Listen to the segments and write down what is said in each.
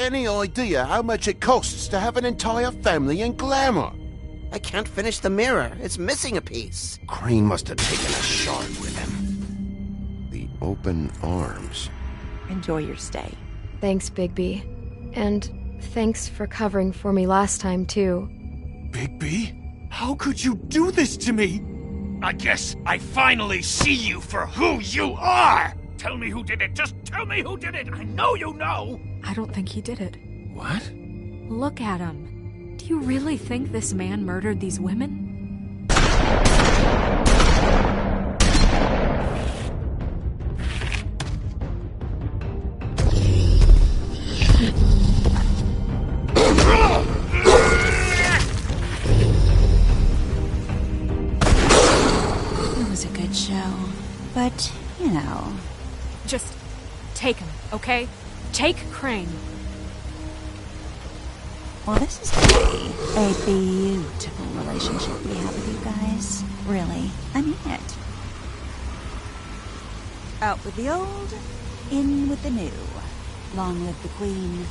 any idea how much it costs to have an entire family in glamour? I can't finish the mirror. It's missing a piece. Crane must have taken a shard with him. The open arms. Enjoy your stay. Thanks, Bigby. And thanks for covering for me last time, too. Bigby? How could you do this to me? I guess I finally see you for who you are! Tell me who did it! Just tell me who did it! I know you know! I don't think he did it. What? Look at him. Do you really think this man murdered these women? It was a good show. But, you know... Just take him, okay? Take Crane. Well, this is gonna be a beautiful relationship we have with you guys. Really. I mean it. Out with the old, in with the new. Long live the Queen.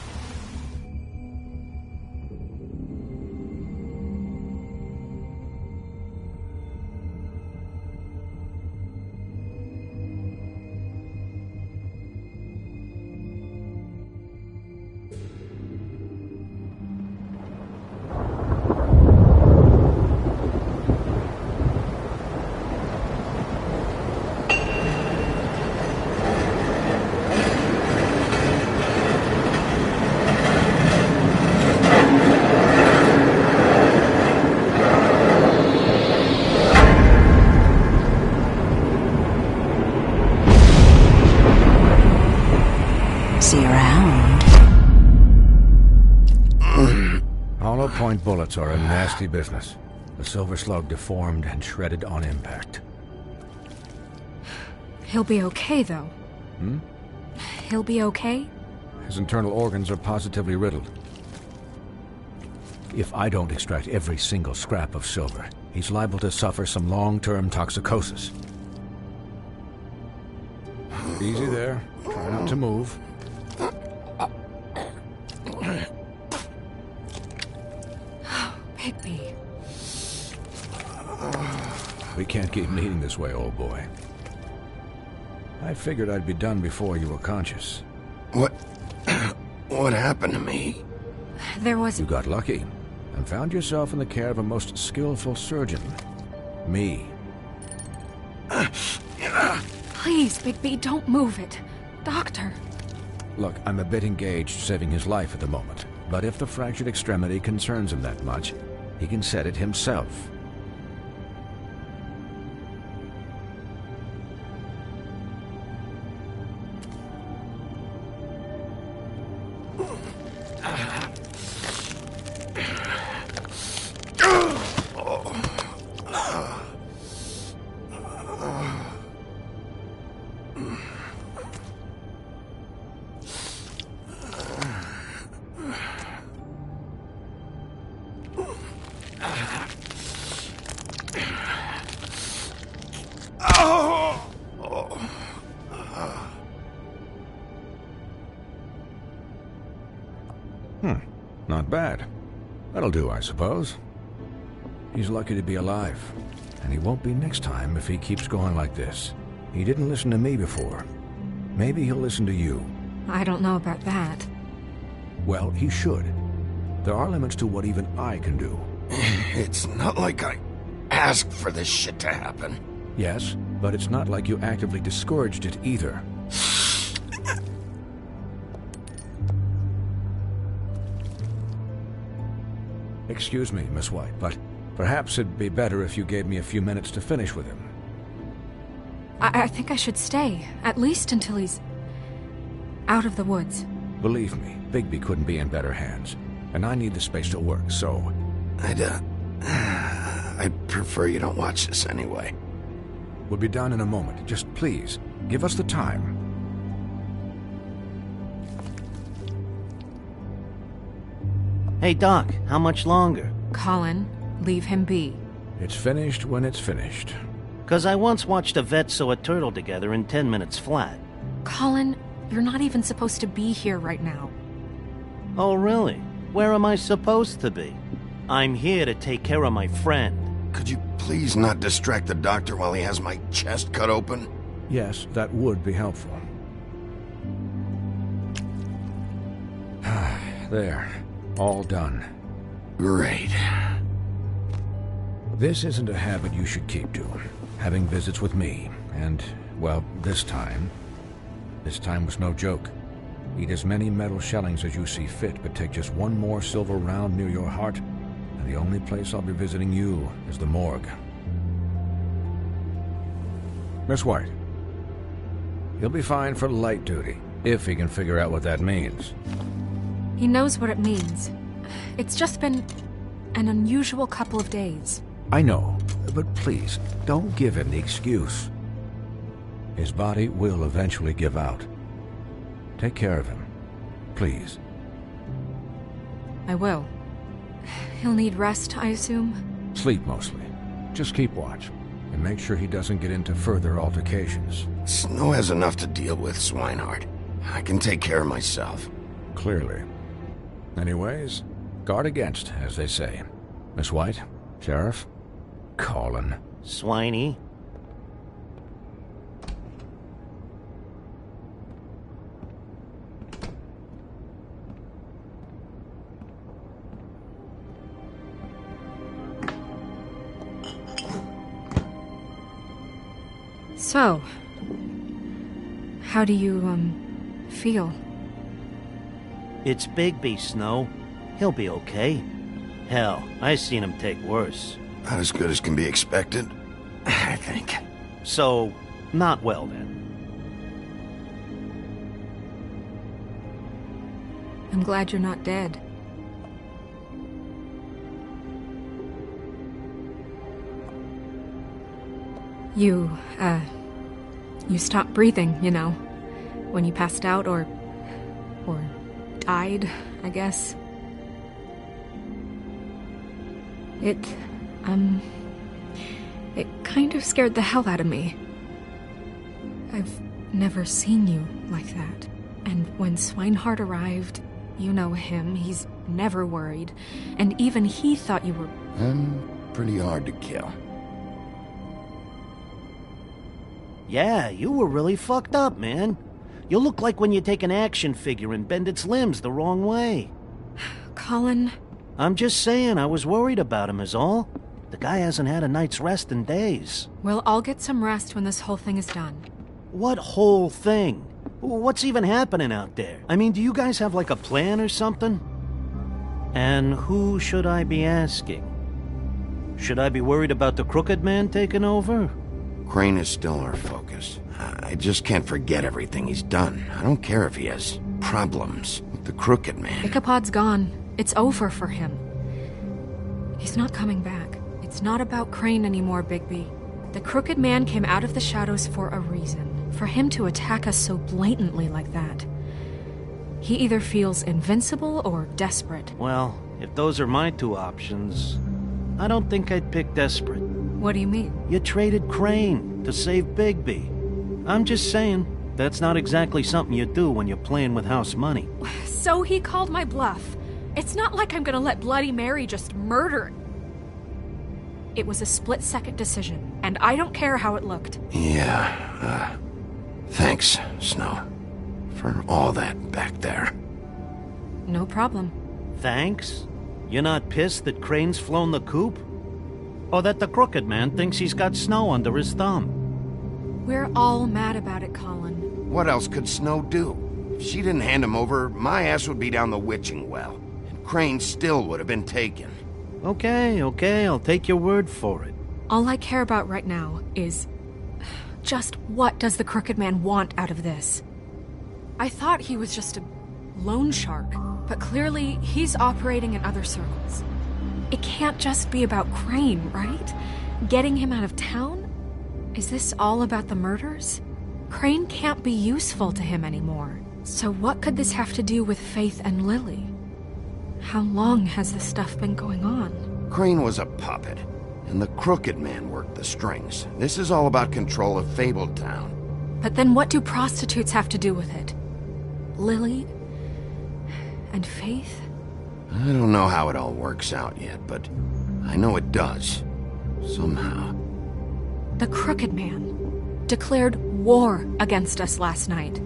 See you around. Hollow point bullets are a nasty business. The Silver Slug deformed and shredded on impact. He'll be okay, though. He'll be okay? His internal organs are positively riddled. If I don't extract every single scrap of silver, he's liable to suffer some long-term toxicosis. Easy there. Try not to move. Bigby. We can't keep meeting this way, old boy. I figured I'd be done before you were conscious. What happened to me? There was... You got lucky and found yourself in the care of a most skillful surgeon. Me. Please, Bigby, don't move it. Doctor. Look, I'm a bit engaged saving his life at the moment, but if the fractured extremity concerns him that much, he can set it himself. Not bad. That'll do, I suppose. He's lucky to be alive, and he won't be next time if he keeps going like this. He didn't listen to me before. Maybe he'll listen to you. I don't know about that. Well, he should. There are limits to what even I can do. It's not like I asked for this shit to happen. Yes, but it's not like you actively discouraged it either. Excuse me, Miss White, but perhaps it'd be better if you gave me a few minutes to finish with him. I think I should stay, at least until he's out of the woods. Believe me, Bigby couldn't be in better hands, and I need the space to work, so... I'd prefer you don't watch this anyway. We'll be done in a moment. Just please, give us the time. Hey, Doc, how much longer? Colin, leave him be. It's finished when it's finished. 'Cause I once watched a vet sew a turtle together in 10 minutes flat. Colin, you're not even supposed to be here right now. Oh, really? Where am I supposed to be? I'm here to take care of my friend. Could you please not distract the doctor while he has my chest cut open? Yes, that would be helpful. There. All done. Great. This isn't a habit you should keep to. Having visits with me. And, well, this time was no joke. Eat as many metal shellings as you see fit, but take just one more silver round near your heart, and the only place I'll be visiting you is the morgue. Miss White. He'll be fine for light duty, if he can figure out what that means. He knows what it means. It's just been an unusual couple of days. I know, but please, don't give him the excuse. His body will eventually give out. Take care of him, please. I will. He'll need rest, I assume? Sleep mostly. Just keep watch, and make sure he doesn't get into further altercations. Snow has enough to deal with, Swinehart. I can take care of myself. Clearly. Anyways, guard against, as they say. Miss White, Sheriff, Colin. Swiney. So, how do you, feel? It's Bigby, Snow. He'll be okay. Hell, I seen him take worse. Not as good as can be expected, I think. So, not well then. I'm glad you're not dead. You stopped breathing, you know, when you passed out or died, I guess. It kind of scared the hell out of me. I've never seen you like that. And when Swinehart arrived, you know him, he's never worried. And even he thought you were... I'm pretty hard to kill. Yeah, you were really fucked up, man. You look like when you take an action figure and bend its limbs the wrong way. Colin... I'm just saying, I was worried about him is all. The guy hasn't had a night's rest in days. Well, I'll get some rest when this whole thing is done. What whole thing? What's even happening out there? I mean, do you guys have like a plan or something? And who should I be asking? Should I be worried about the Crooked Man taking over? Crane is still our focus. I just can't forget everything he's done. I don't care if he has problems with the Crooked Man. Ichabod's gone. It's over for him. He's not coming back. It's not about Crane anymore, Bigby. The Crooked Man came out of the shadows for a reason. For him to attack us so blatantly like that. He either feels invincible or desperate. Well, if those are my two options, I don't think I'd pick desperate. What do you mean? You traded Crane to save Bigby. I'm just saying, that's not exactly something you do when you're playing with house money. So he called my bluff. It's not like I'm gonna let Bloody Mary just murder. It was a split-second decision, and I don't care how it looked. Yeah, thanks, Snow, for all that back there. No problem. Thanks? You're not pissed that Crane's flown the coop? Or that the Crooked Man thinks he's got Snow under his thumb? We're all mad about it, Colin. What else could Snow do? If she didn't hand him over, my ass would be down the witching well. And Crane still would have been taken. Okay, I'll take your word for it. All I care about right now is... just what does the Crooked Man want out of this? I thought he was just a loan shark, but clearly he's operating in other circles. It can't just be about Crane, right? Getting him out of town? Is this all about the murders? Crane can't be useful to him anymore. So what could this have to do with Faith and Lily? How long has this stuff been going on? Crane was a puppet, and the Crooked Man worked the strings. This is all about control of Fabletown. But then what do prostitutes have to do with it? Lily and faith? I don't know how it all works out yet, but I know it does. Somehow. The Crooked Man declared war against us last night.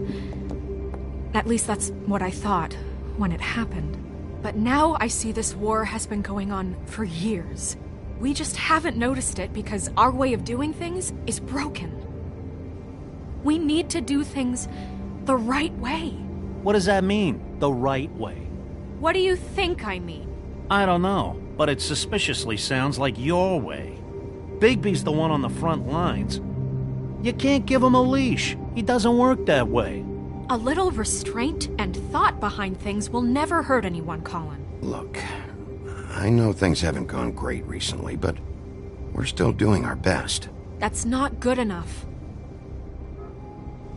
At least that's what I thought when it happened. But now I see this war has been going on for years. We just haven't noticed it because our way of doing things is broken. We need to do things the right way. What does that mean, the right way? What do you think I mean? I don't know, but it suspiciously sounds like your way. Bigby's the one on the front lines. You can't give him a leash. He doesn't work that way. A little restraint and thought behind things will never hurt anyone, Colin. Look, I know things haven't gone great recently, but we're still doing our best. That's not good enough.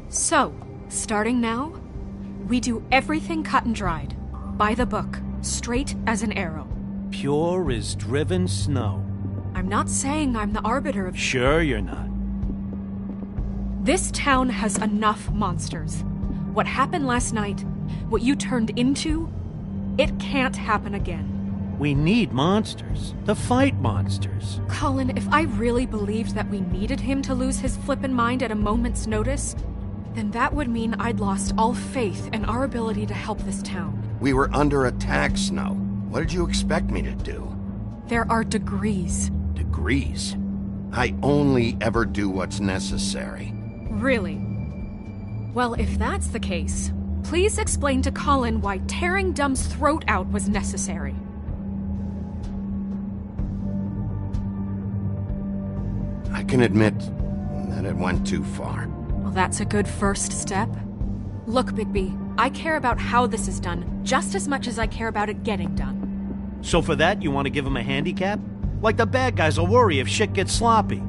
So, starting now, we do everything cut and dried. By the book, straight as an arrow. Pure as driven snow. I'm not saying I'm the arbiter of... Sure you're not. This town has enough monsters. What happened last night, what you turned into, it can't happen again. We need monsters. To fight monsters. Colin, if I really believed that we needed him to lose his flippin' mind at a moment's notice, then that would mean I'd lost all faith in our ability to help this town. We were under attack, Snow. What did you expect me to do? There are degrees. Degrees? I only ever do what's necessary. Really? Well, if that's the case, please explain to Colin why tearing Dumb's throat out was necessary. I can admit that it went too far. Well, that's a good first step. Look, Bigby, I care about how this is done just as much as I care about it getting done. So for that, you want to give him a handicap? Like the bad guys will worry if shit gets sloppy.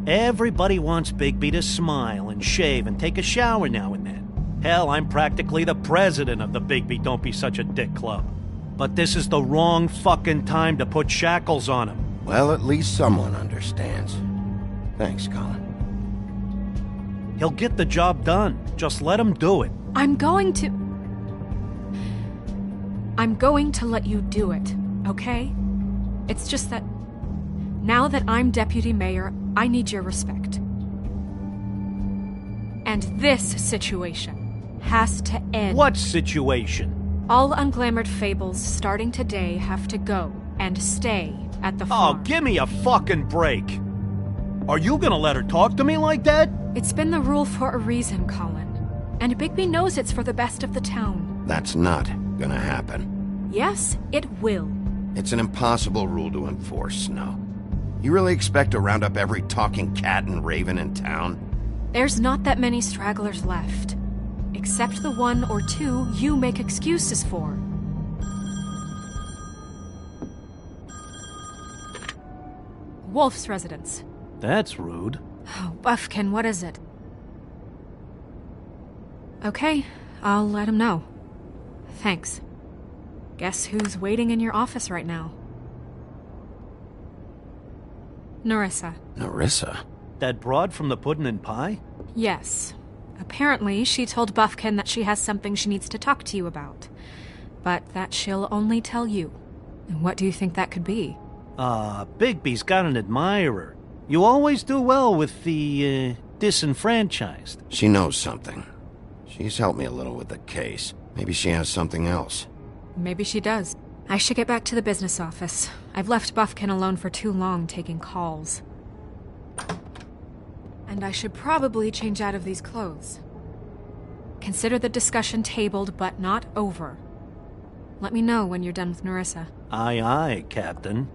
Everybody wants Bigby to smile and shave and take a shower now and then. Hell, I'm practically the president of the Bigby Don't Be Such a Dick Club. But this is the wrong fucking time to put shackles on him. Well, at least someone understands. Thanks, Colin. He'll get the job done. Just let him do it. I'm going to let you do it, okay? It's just that now that I'm deputy mayor, I need your respect. And this situation has to end. What situation? All unglamored fables starting today have to go and stay at the farm. Oh, give me a fucking break. Are you gonna let her talk to me like that? It's been the rule for a reason, Colin. And Bigby knows it's for the best of the town. That's not gonna happen. Yes, it will. It's an impossible rule to enforce, Snow. You really expect to round up every talking cat and raven in town? There's not that many stragglers left. Except the one or two you make excuses for. Wolf's residence. That's rude. Oh, Buffkin, what is it? Okay, I'll let him know. Thanks. Guess who's waiting in your office right now? Nerissa. Nerissa? That broad from the Puddin' and Pie? Yes. Apparently, she told Buffkin that she has something she needs to talk to you about. But that she'll only tell you. And what do you think that could be? Bigby's got an admirer. You always do well with the, disenfranchised. She knows something. She's helped me a little with the case. Maybe she has something else. Maybe she does. I should get back to the business office. I've left Buffkin alone for too long taking calls. And I should probably change out of these clothes. Consider the discussion tabled, but not over. Let me know when you're done with Nerissa. Aye, aye, Captain.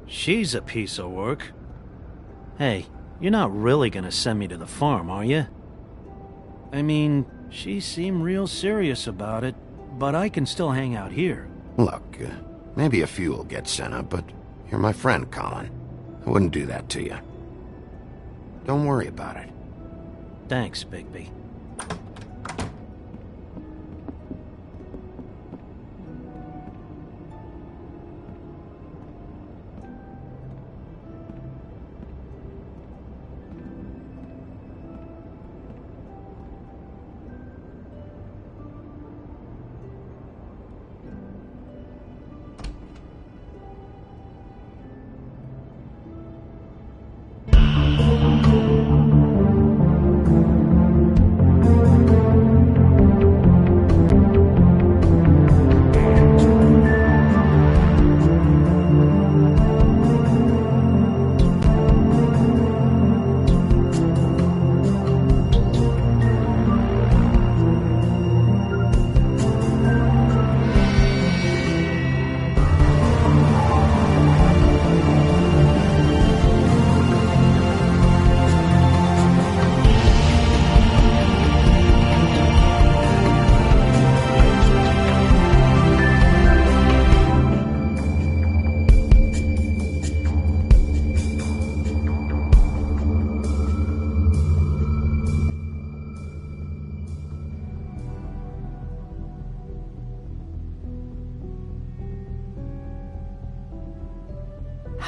She's a piece of work. Hey, you're not really gonna send me to the farm, are you? I mean, she seemed real serious about it, but I can still hang out here. Look, maybe a few will get sent up, but you're my friend, Colin. I wouldn't do that to you. Don't worry about it. Thanks, Bigby.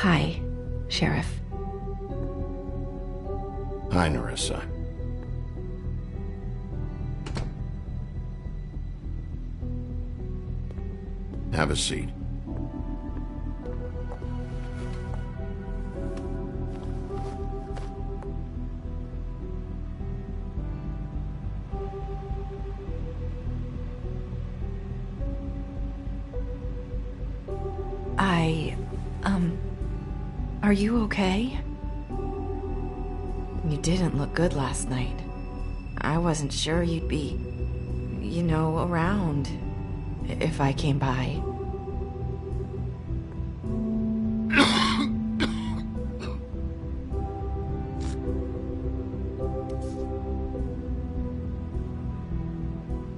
Hi, Sheriff. Hi, Nerissa. Have a seat. Are you okay? You didn't look good last night. I wasn't sure you'd be, around if I came by.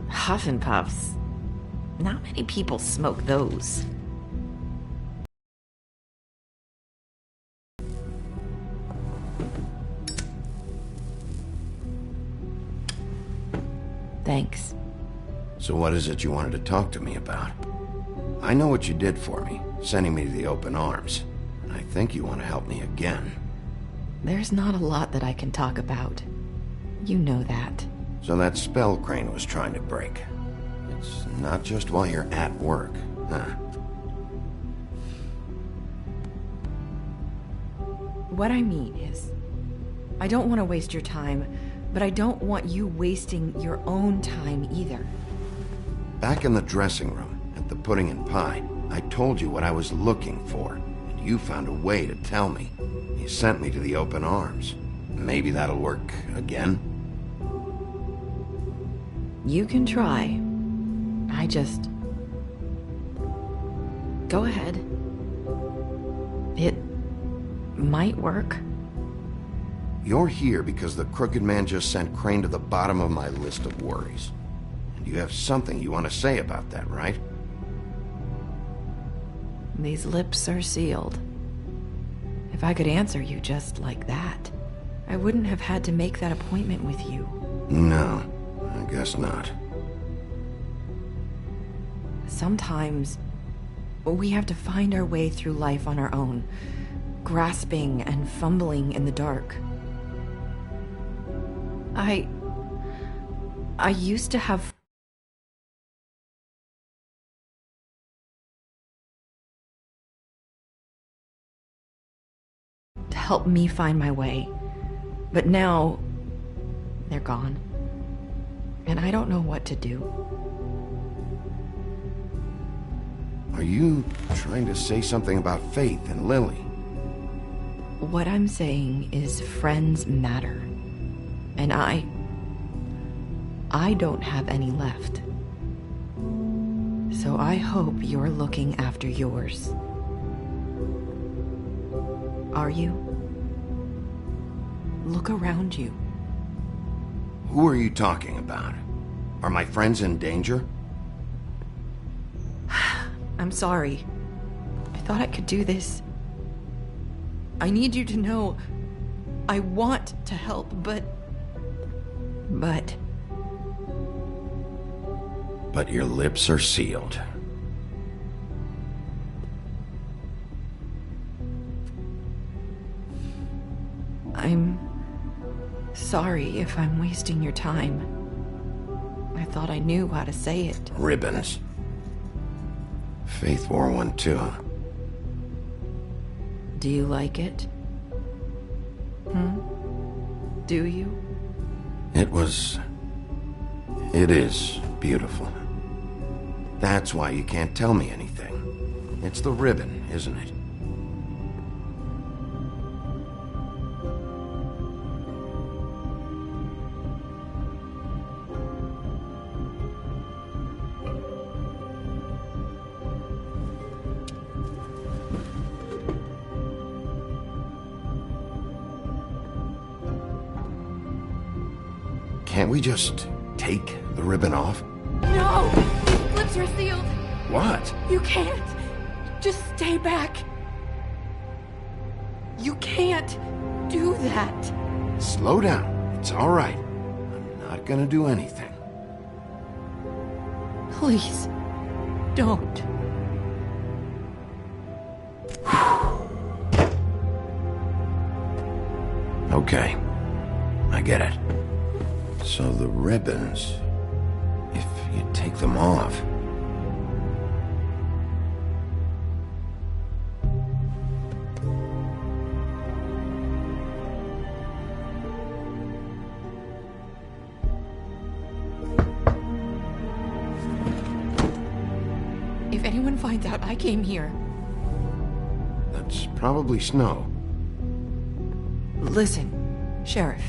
Huff and Puffs. Not many people smoke those. Thanks. So what is it you wanted to talk to me about? I know what you did for me, sending me to the open arms. And I think you want to help me again. There's not a lot that I can talk about. You know that. So that spell Crane was trying to break. It's not just while you're at work, huh? What I mean is, I don't want to waste your time, but I don't want you wasting your own time either. Back in the dressing room, at the Pudding and Pie, I told you what I was looking for, and you found a way to tell me. You sent me to the open arms. Maybe that'll work again? You can try. I just... Go ahead. It might work. You're here because the Crooked Man just sent Crane to the bottom of my list of worries. And you have something you want to say about that, right? These lips are sealed. If I could answer you just like that, I wouldn't have had to make that appointment with you. No, I guess not. Sometimes we have to find our way through life on our own, grasping and fumbling in the dark. I used to have to help me find my way, but now they're gone, and I don't know what to do. Are you trying to say something about Faith and Lily? What I'm saying is friends matter. And I don't have any left. So I hope you're looking after yours. Are you? Look around you. Who are you talking about? Are my friends in danger? I'm sorry. I thought I could do this. I need you to know I want to help, but your lips are sealed. I'm sorry if I'm wasting your time. I thought I knew how to say it. Ribbons. Faith wore one too. Do you like it? Do you? It is beautiful. That's why you can't tell me anything. It's the ribbon, isn't it? Can't we just take the ribbon off? No! Lips are sealed. What? You can't. Just stay back. You can't do that. Slow down. It's all right. I'm not gonna do anything. Please, don't. Okay. I get it. So the ribbons... if you take them off... If anyone finds out I came here... That's probably Snow. Listen, Sheriff.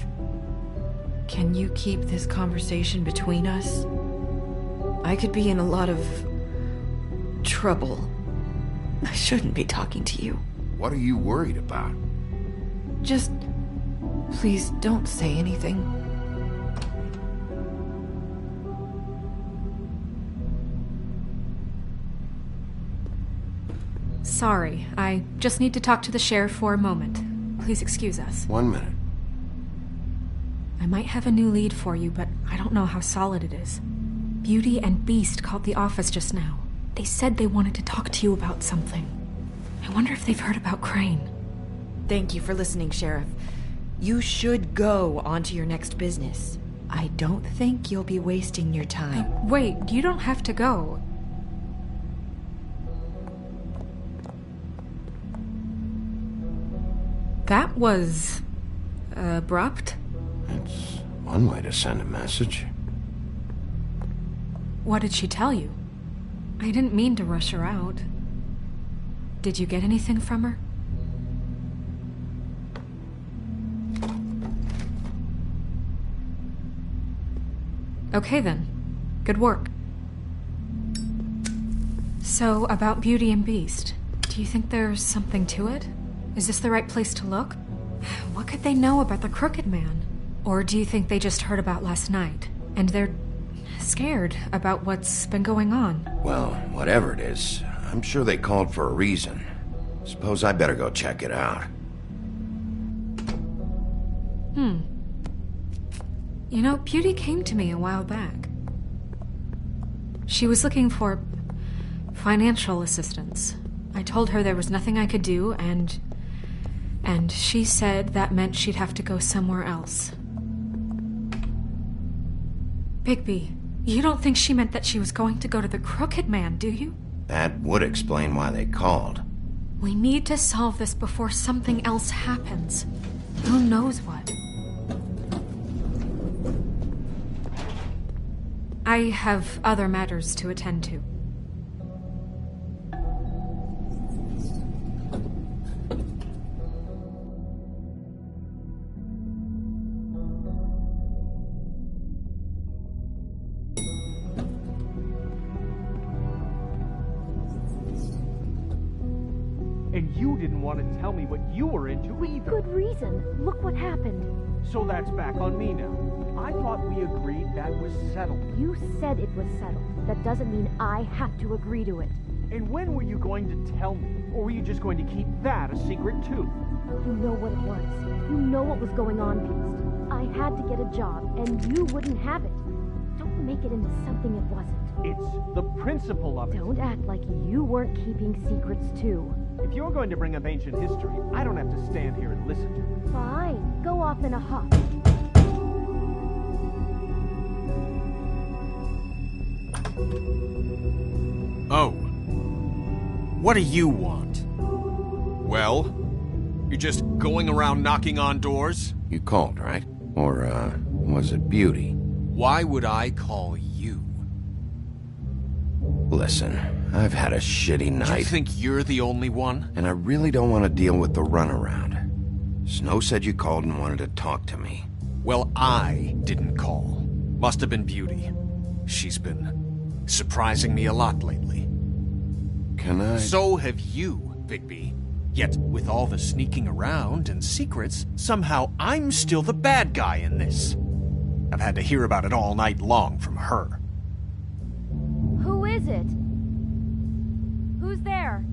Can you keep this conversation between us? I could be in a lot of... trouble. I shouldn't be talking to you. What are you worried about? Just... please don't say anything. Sorry, I just need to talk to the sheriff for a moment. Please excuse us. 1 minute. I might have a new lead for you, but I don't know how solid it is. Beauty and Beast called the office just now. They said they wanted to talk to you about something. I wonder if they've heard about Crane. Thank you for listening, Sheriff. You should go on to your next business. I don't think you'll be wasting your time. Wait, you don't have to go. That was... abrupt? It's one way to send a message. What did she tell you? I didn't mean to rush her out. Did you get anything from her? Okay then. Good work. So, about Beauty and Beast, do you think there's something to it? Is this the right place to look? What could they know about the Crooked Man? Or do you think they just heard about last night, and they're scared about what's been going on? Well, whatever it is, I'm sure they called for a reason. Suppose I better go check it out. You know, Beauty came to me a while back. She was looking for financial assistance. I told her there was nothing I could do, and she said that meant she'd have to go somewhere else. Bigby, you don't think she meant that she was going to go to the Crooked Man, do you? That would explain why they called. We need to solve this before something else happens. Who knows what? I have other matters to attend to. And you didn't want to tell me what you were into either. Good reason. Look what happened. So that's back on me now. I thought we agreed that was settled. You said it was settled. That doesn't mean I have to agree to it. And when were you going to tell me? Or were you just going to keep that a secret too? You know what it was. You know what was going on, Beast. I had to get a job, and you wouldn't have it. Don't make it into something it wasn't. It's the principle of it. Don't act like you weren't keeping secrets too. If you're going to bring up ancient history, I don't have to stand here and listen to it. Fine. Go off in a huff. Oh. What do you want? Well? You're just going around knocking on doors? You called, right? Or, was it Beauty? Why would I call you? Listen, I've had a shitty night. You think you're the only one? And I really don't want to deal with the runaround. Snow said you called and wanted to talk to me. Well, I didn't call. Must have been Beauty. She's been surprising me a lot lately. Can I... So have you, Bigby. Yet, with all the sneaking around and secrets, somehow I'm still the bad guy in this. I've had to hear about it all night long from her. Who is it? Who's there?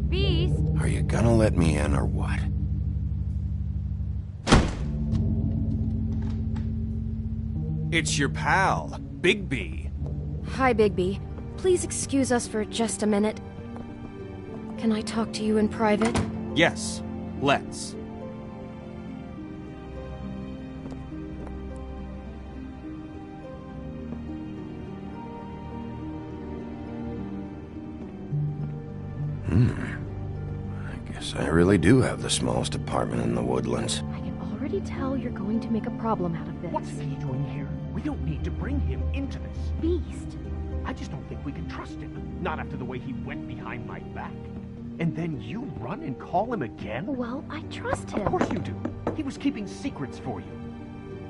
Beast? Are you gonna let me in or what? It's your pal, Bigby. Hi, Bigby. Please excuse us for just a minute. Can I talk to you in private? Yes, let's. I guess I really do have the smallest apartment in the Woodlands. I can already tell you're going to make a problem out of this. What's he doing here? We don't need to bring him into this. Beast? I just don't think we can trust him. Not after the way he went behind my back. And then you run and call him again? Well, I trust him. Of course you do. He was keeping secrets for you.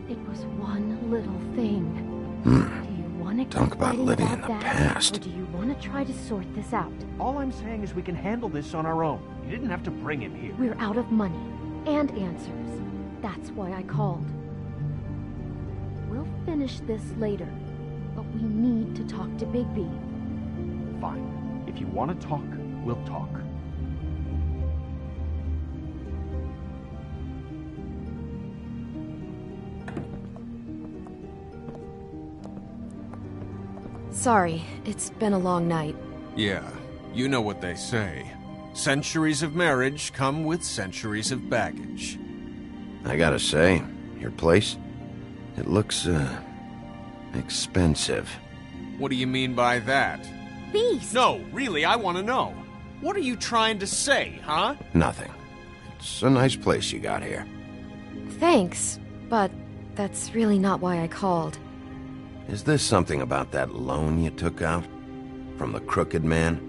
It was one little thing. Do you want to Talk about living in the past. Or do you want to try to sort this out? All I'm saying is we can handle this on our own. You didn't have to bring him here. We're out of money and answers. That's why I called. We'll finish this later, but we need to talk to Bigby. Fine. If you want to talk, we'll talk. Sorry, it's been a long night. Yeah, you know what they say. Centuries of marriage come with centuries of baggage. I gotta say, your place, it looks, expensive. What do you mean by that? Beast! No, really, I want to know. What are you trying to say, huh? Nothing. It's a nice place you got here. Thanks, but that's really not why I called. Is this something about that loan you took out? From the crooked man?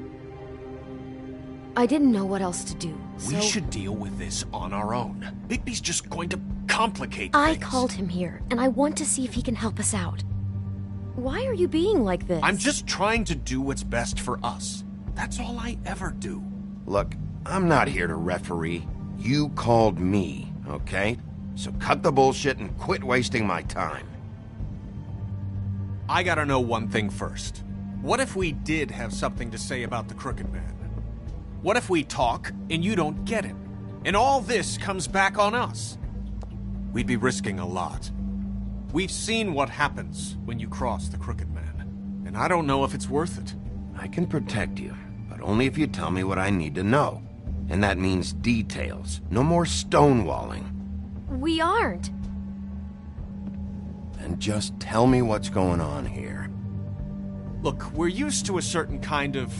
I didn't know what else to do, so... We should deal with this on our own. Bigby's just going to complicate things. I called him here, and I want to see if he can help us out. Why are you being like this? I'm just trying to do what's best for us. That's all I ever do. Look, I'm not here to referee. You called me, okay? So cut the bullshit and quit wasting my time. I gotta know one thing first. What if we did have something to say about the Crooked Man? What if we talk and you don't get him? And all this comes back on us? We'd be risking a lot. We've seen what happens when you cross the Crooked Man, and I don't know if it's worth it. I can protect you, but only if you tell me what I need to know. And that means details. No more stonewalling. We aren't. And just tell me what's going on here. Look, we're used to a certain kind of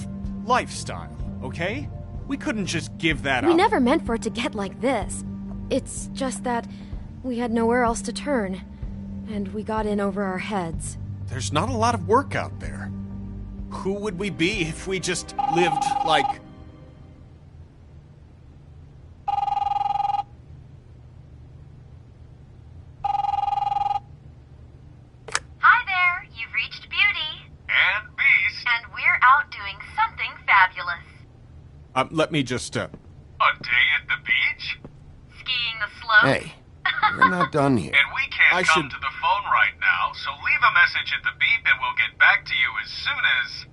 lifestyle, okay? We couldn't just give that up. We never meant for it to get like this. It's just that we had nowhere else to turn, and we got in over our heads. There's not a lot of work out there. Who would we be if we just lived like... Hi there, you've reached Beauty. And Beast. And we're out doing something fabulous. Let me just, A day at the beach? Skiing the slope. Hey, we're not done here. And we can't come to the phone right now, so leave a message at the beep and we'll get back to you as soon as...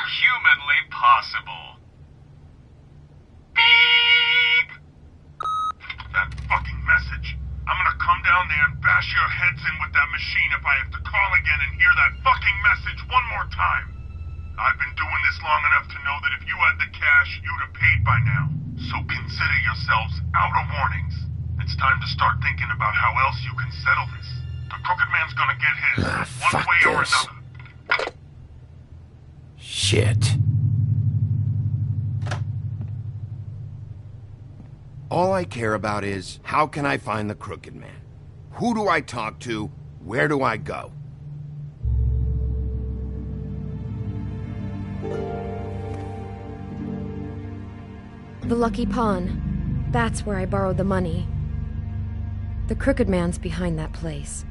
Humanly possible. Beep! That fucking message. I'm gonna come down there and bash your heads in with that machine if I have to call again and hear that fucking message one more time. I've been doing this long enough to know that if you had the cash, you'd have paid by now. So consider yourselves out of warnings. It's time to start thinking about how else you can settle this. The Crooked Man's gonna get his, one way or another. Shit. All I care about is, how can I find the Crooked Man? Who do I talk to? Where do I go? The Lucky Pawn. That's where I borrowed the money. The Crooked Man's behind that place.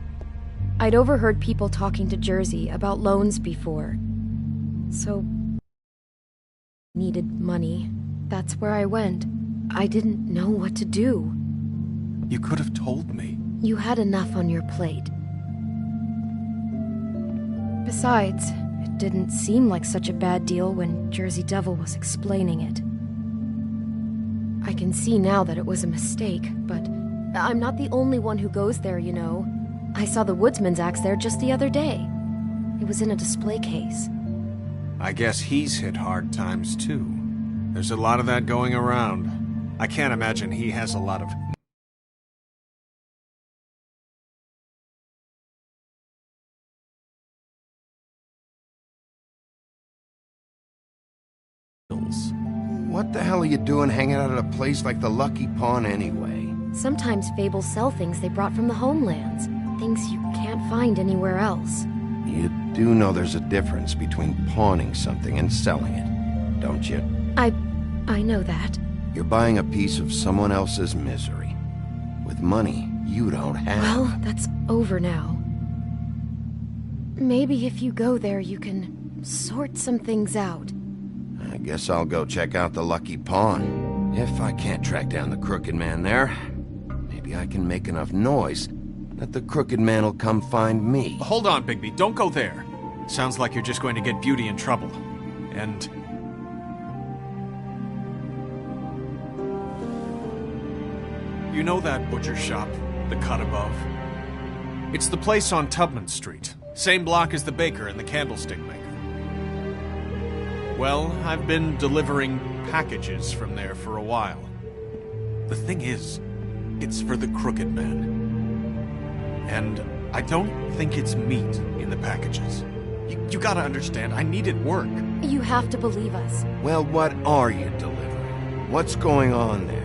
I'd overheard people talking to Jersey about loans before. So... needed money. That's where I went. I didn't know what to do. You could have told me. You had enough on your plate. Besides, it didn't seem like such a bad deal when Jersey Devil was explaining it. I can see now that it was a mistake, but I'm not the only one who goes there, you know. I saw the woodsman's axe there just the other day. It was in a display case. I guess he's hit hard times too. There's a lot of that going around. I can't imagine he has a lot of... What the hell are you doing hanging out at a place like the Lucky Pawn anyway? Sometimes fables sell things they brought from the homelands. Things you can't find anywhere else. You do know there's a difference between pawning something and selling it, don't you? I know that. You're buying a piece of someone else's misery. With money you don't have. Well, that's over now. Maybe if you go there you can sort some things out. I guess I'll go check out the Lucky Pawn. If I can't track down the Crooked Man there, maybe I can make enough noise that the Crooked Man will come find me. Hold on, Bigby. Don't go there. Sounds like you're just going to get Beauty in trouble. And... you know that butcher shop, the cut above? It's the place on Tubman Street. Same block as the baker and the candlestick maker. Well, I've been delivering packages from there for a while. The thing is, it's for the Crooked Man. And I don't think it's meat in the packages. You gotta understand, I needed work. You have to believe us. Well, what are you delivering? What's going on there?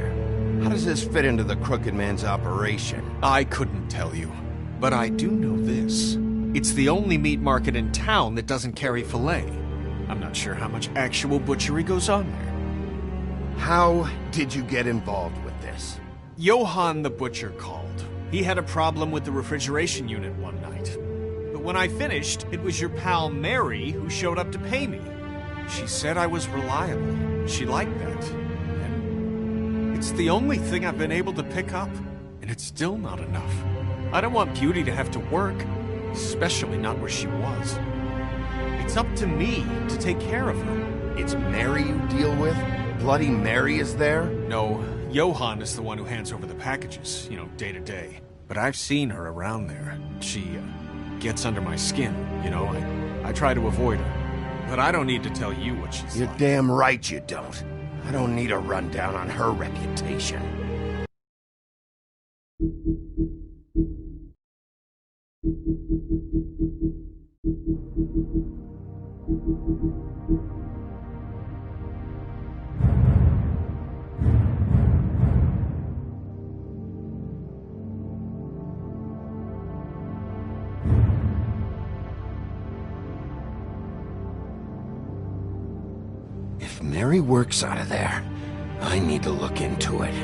How does this fit into the Crooked Man's operation? I couldn't tell you, but I do know this. It's the only meat market in town that doesn't carry filet. I'm not sure how much actual butchery goes on there. How did you get involved with this? Johann the butcher called. He had a problem with the refrigeration unit one night. But when I finished, it was your pal Mary who showed up to pay me. She said I was reliable. She liked that. And it's the only thing I've been able to pick up, and it's still not enough. I don't want Beauty to have to work, especially not where she was. It's up to me to take care of her. It's Mary you deal with? Bloody Mary is there? No, Johann is the one who hands over the packages, day to day. But I've seen her around there. She gets under my skin, I try to avoid her. But I don't need to tell you what she's You're like. damn right you don't. I don't need a rundown on her reputation. If Mary works out of there, I need to look into it.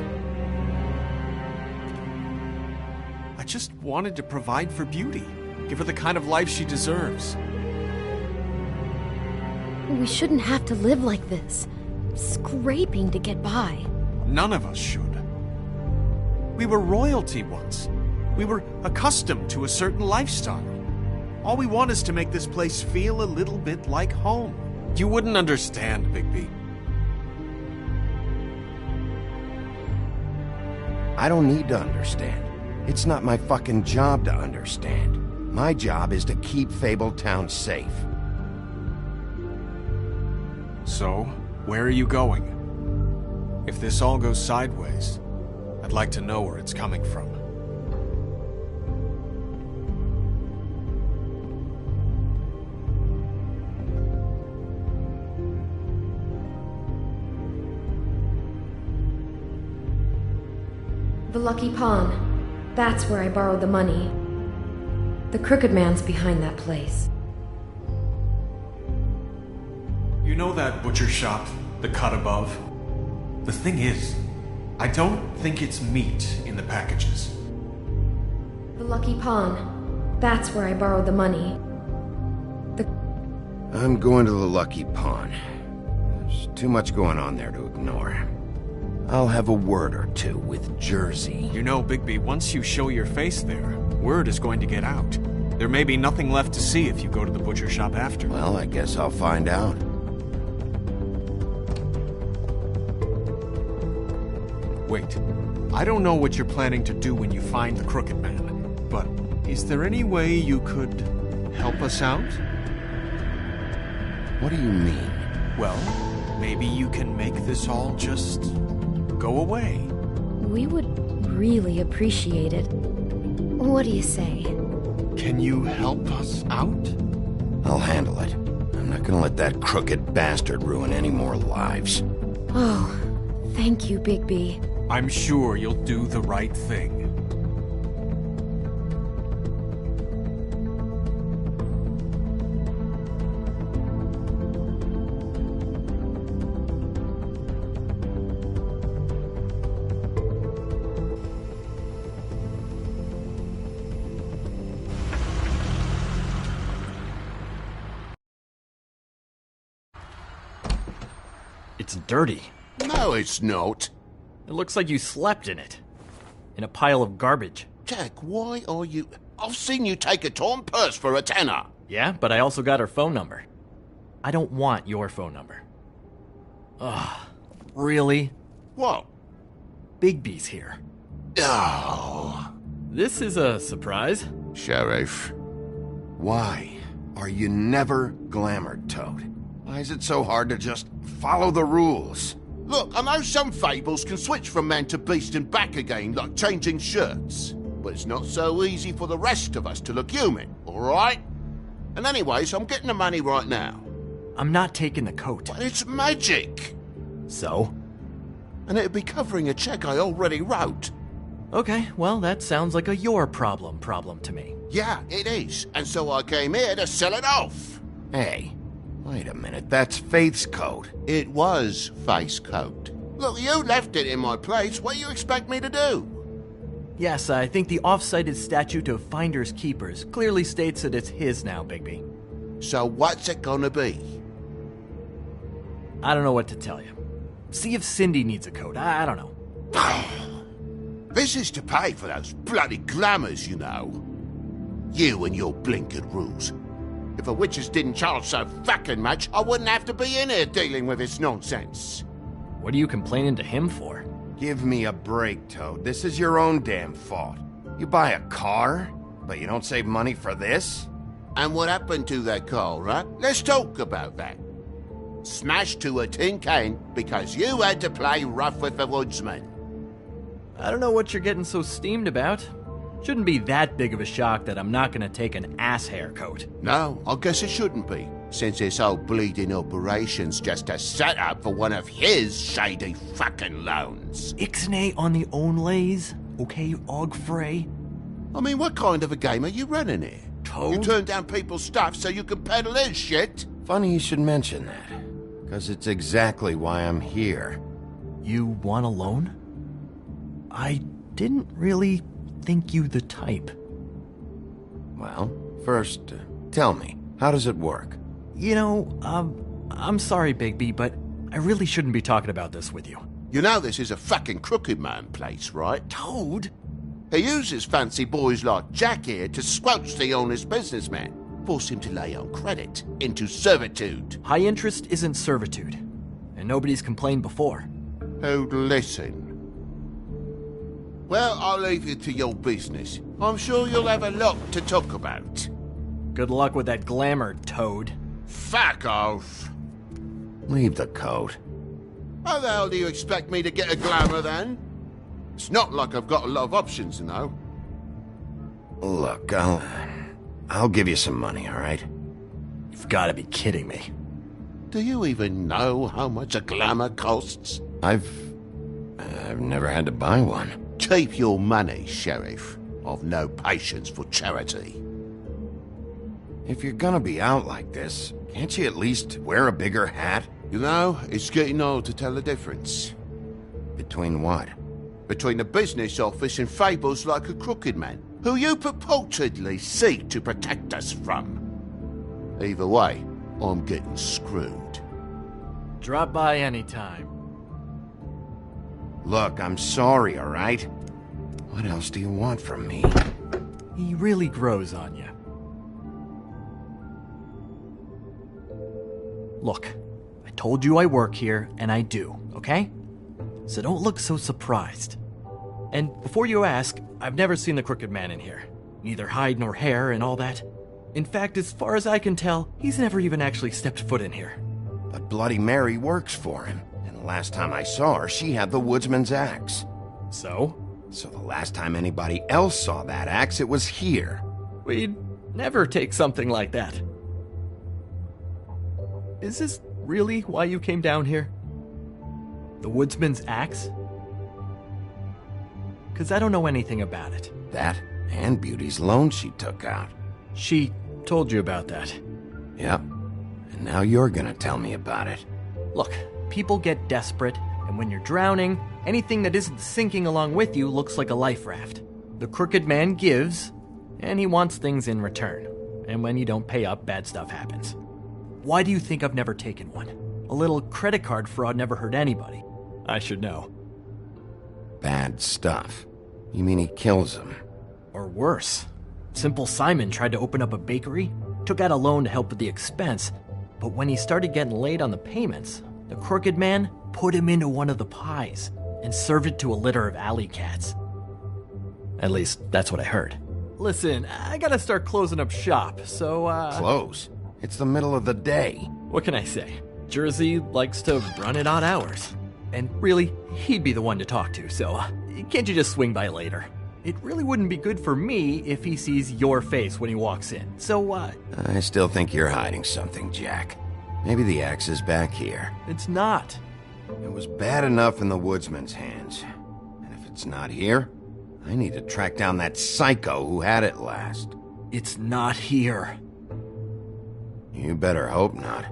I just wanted to provide for Beauty. Give her the kind of life she deserves. We shouldn't have to live like this, scraping to get by. None of us should. We were royalty once. We were accustomed to a certain lifestyle. All we want is to make this place feel a little bit like home. You wouldn't understand, Bigby. I don't need to understand. It's not my fucking job to understand. My job is to keep Fabletown safe. So, where are you going? If this all goes sideways, I'd like to know where it's coming from. The Lucky Pawn. That's where I borrowed the money. The Crooked Man's behind that place. You know that butcher shop, the cut above? The thing is, I don't think it's meat in the packages. The Lucky Pawn. That's where I borrowed the money. I'm going to the Lucky Pawn. There's too much going on there to ignore. I'll have a word or two with Jersey. You know, Bigby, once you show your face there, word is going to get out. There may be nothing left to see if you go to the butcher shop after. Well, I guess I'll find out. Wait. I don't know what you're planning to do when you find the Crooked Man, but is there any way you could help us out? What do you mean? Well, maybe you can make this all just go away. We would really appreciate it. What do you say? Can you help us out? I'll handle it. I'm not gonna let that crooked bastard ruin any more lives. Oh, thank you, Bigby. I'm sure you'll do the right thing. It's dirty. No, it's not. It looks like you slept in it. In a pile of garbage. Jack, why are you... I've seen you take a torn purse for a tenner. Yeah, but I also got her phone number. I don't want your phone number. Ugh, really? What? Bigby's here. Oh. This is a surprise. Sheriff. Why are you never glamored, Toad? Why is it so hard to just follow the rules? Look, I know some fables can switch from man to beast and back again, like changing shirts. But it's not so easy for the rest of us to look human, alright? And anyways, I'm getting the money right now. I'm not taking the coat. But it's magic! So? And it'd be covering a check I already wrote. Okay, well, that sounds like a your problem to me. Yeah, it is. And so I came here to sell it off. Hey, wait a minute, that's Faith's coat. It was Faith's coat. Look, you left it in my place. What do you expect me to do? Yes, I think the off-cited statute of Finders Keepers clearly states that it's his now, Bigby. So what's it gonna be? I don't know what to tell you. See if Cindy needs a coat. I don't know. This is to pay for those bloody glamours, you know. You and your blinkered rules. If the witches didn't charge so fucking much, I wouldn't have to be in here dealing with this nonsense. What are you complaining to him for? Give me a break, Toad. This is your own damn fault. You buy a car, but you don't save money for this? And what happened to that car, right? Let's talk about that. Smashed to a tin can because you had to play rough with the woodsman. I don't know what you're getting so steamed about. Shouldn't be that big of a shock that I'm not gonna take an ass haircoat. No, I guess it shouldn't be, since this whole bleeding operation's just a setup for one of his shady fucking loans. Ixnay on the onlays, okay, Og Frey? I mean, what kind of a game are you running here? Toad? You turn down people's stuff so you can peddle his shit? Funny you should mention that, because it's exactly why I'm here. You want a loan? I didn't really think you the type. Well, first, tell me, how does it work? You know, I'm sorry, Bigby, but I really shouldn't be talking about this with you. You know this is a fucking crooked man place, right? Toad? He uses fancy boys like Jack here to squelch the honest businessman, force him to lay on credit into servitude. High interest isn't servitude, and nobody's complained before. Who'd listen? Well, I'll leave you to your business. I'm sure you'll have a lot to talk about. Good luck with that glamour, Toad. Fuck off! Leave the coat. How the hell do you expect me to get a glamour then? It's not like I've got a lot of options, you know. Look, I'll give you some money, all right? You've got to be kidding me. Do you even know how much a glamour costs? I've never had to buy one. Keep your money, Sheriff. I've no patience for charity. If you're gonna be out like this, can't you at least wear a bigger hat? You know, it's getting old to tell the difference. Between what? Between the business office and fables like a crooked man, who you purportedly seek to protect us from. Either way, I'm getting screwed. Drop by anytime. Look, I'm sorry, all right? What else do you want from me? He really grows on you. Look, I told you I work here, and I do, okay? So don't look so surprised. And before you ask, I've never seen the Crooked Man in here. Neither hide nor hair and all that. In fact, as far as I can tell, he's never even actually stepped foot in here. But Bloody Mary works for him. And the last time I saw her, she had the woodsman's axe. So? So the last time anybody else saw that axe, it was here. We'd never take something like that. Is this really why you came down here? The woodsman's axe? Because I don't know anything about it. That and Beauty's loan she took out. She told you about that. Yep. And now you're gonna tell me about it. Look, people get desperate, and when you're drowning, anything that isn't sinking along with you looks like a life raft. The Crooked Man gives, and he wants things in return. And when you don't pay up, bad stuff happens. Why do you think I've never taken one? A little credit card fraud never hurt anybody. I should know. Bad stuff? You mean he kills them? Or worse. Simple Simon tried to open up a bakery, took out a loan to help with the expense, but when he started getting late on the payments, the Crooked Man put him into one of the pies and served it to a litter of alley cats. At least, that's what I heard. Listen, I gotta start closing up shop, so, Close? It's the middle of the day. What can I say? Jersey likes to run at odd hours. And really, he'd be the one to talk to, so can't you just swing by later? It really wouldn't be good for me if he sees your face when he walks in, so I still think you're hiding something, Jack. Maybe the axe is back here. It's not. It was bad enough in the woodsman's hands. And if it's not here, I need to track down that psycho who had it last. It's not here. You better hope not.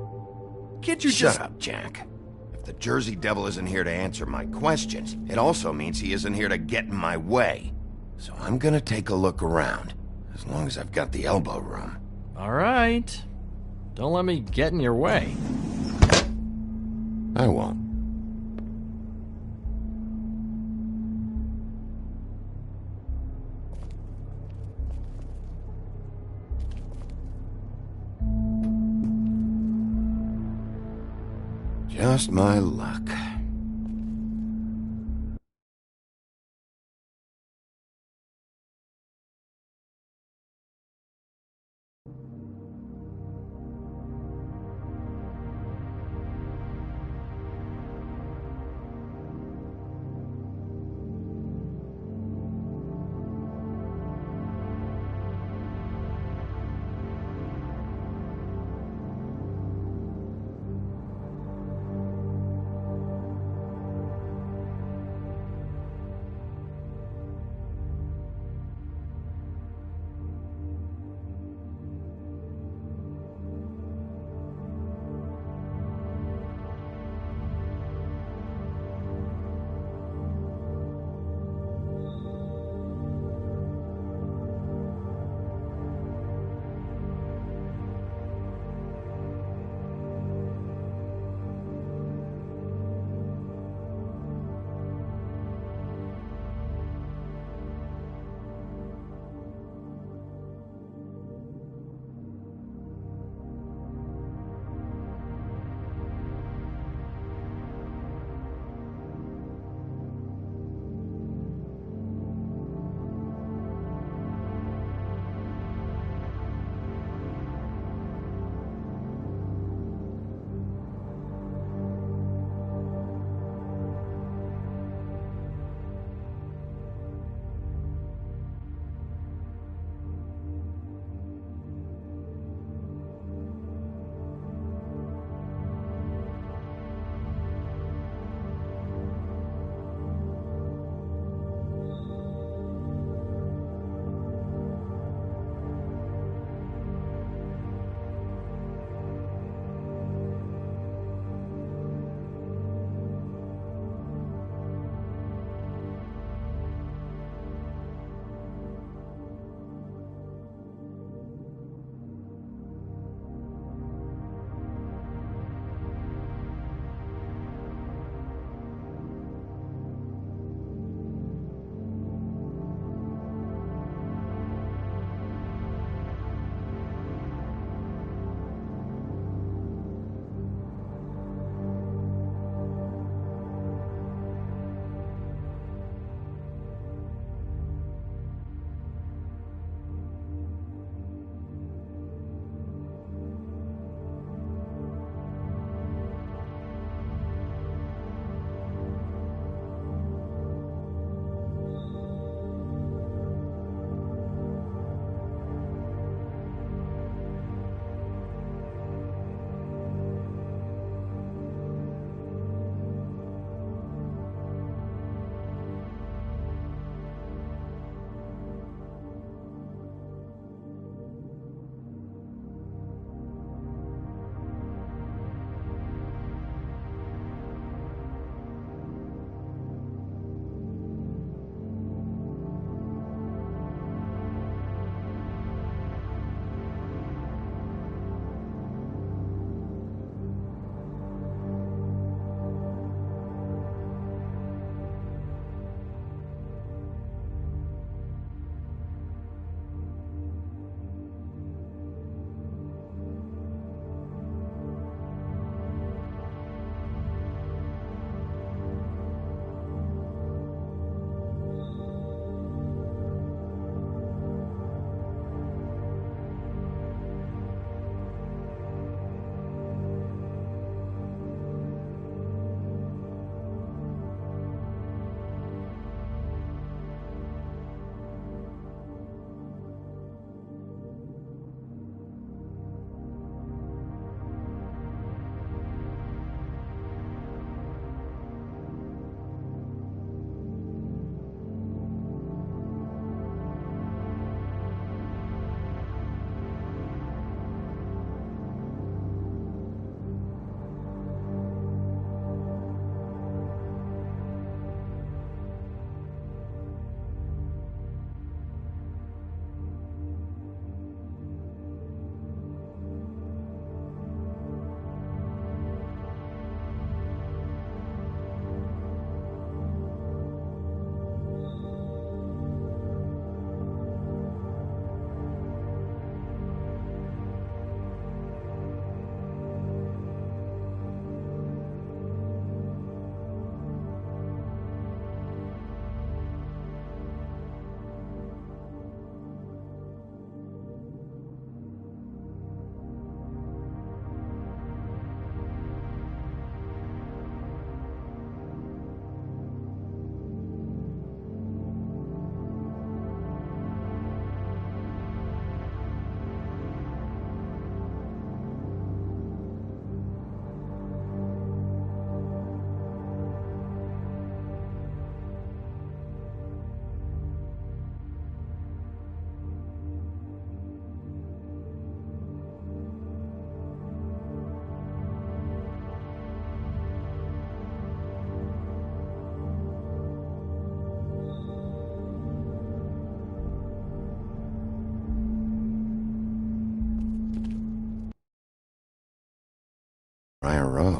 Can't you Shut up, Jack. If the Jersey Devil isn't here to answer my questions, it also means he isn't here to get in my way. So I'm gonna take a look around, as long as I've got the elbow room. All right. Don't let me get in your way. I won't. Just my luck.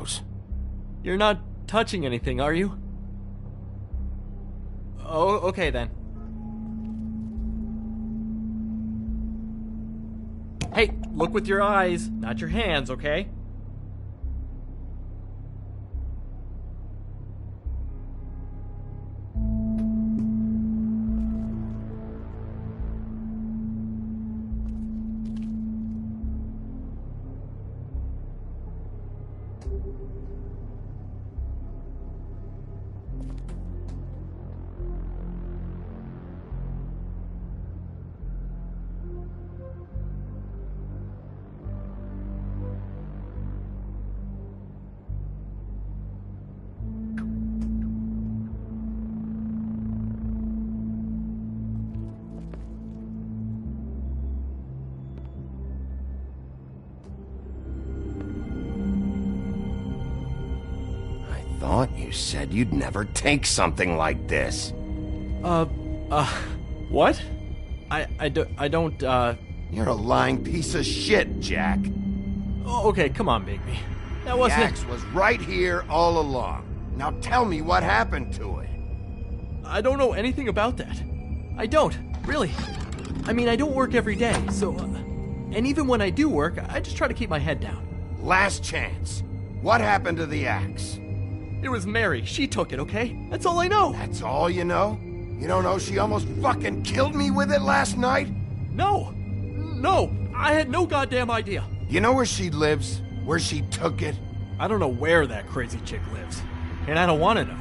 knows. You're not touching anything, are you? Oh, okay then. Hey, look with your eyes, not your hands, okay? Thought you said you'd never take something like this. What? I don't, You're a lying piece of shit, Jack. Oh, okay, come on, Bigby. That wasn't... The axe was right here all along. Now tell me what happened to it. I don't know anything about that. I don't, really. I mean, I don't work every day, so... and even when I do work, I just try to keep my head down. Last chance. What happened to the axe? It was Mary. She took it, okay? That's all I know. That's all you know? You don't know she almost fucking killed me with it last night? No. No. I had no goddamn idea. You know where she lives? Where she took it? I don't know where that crazy chick lives. And I don't want to know.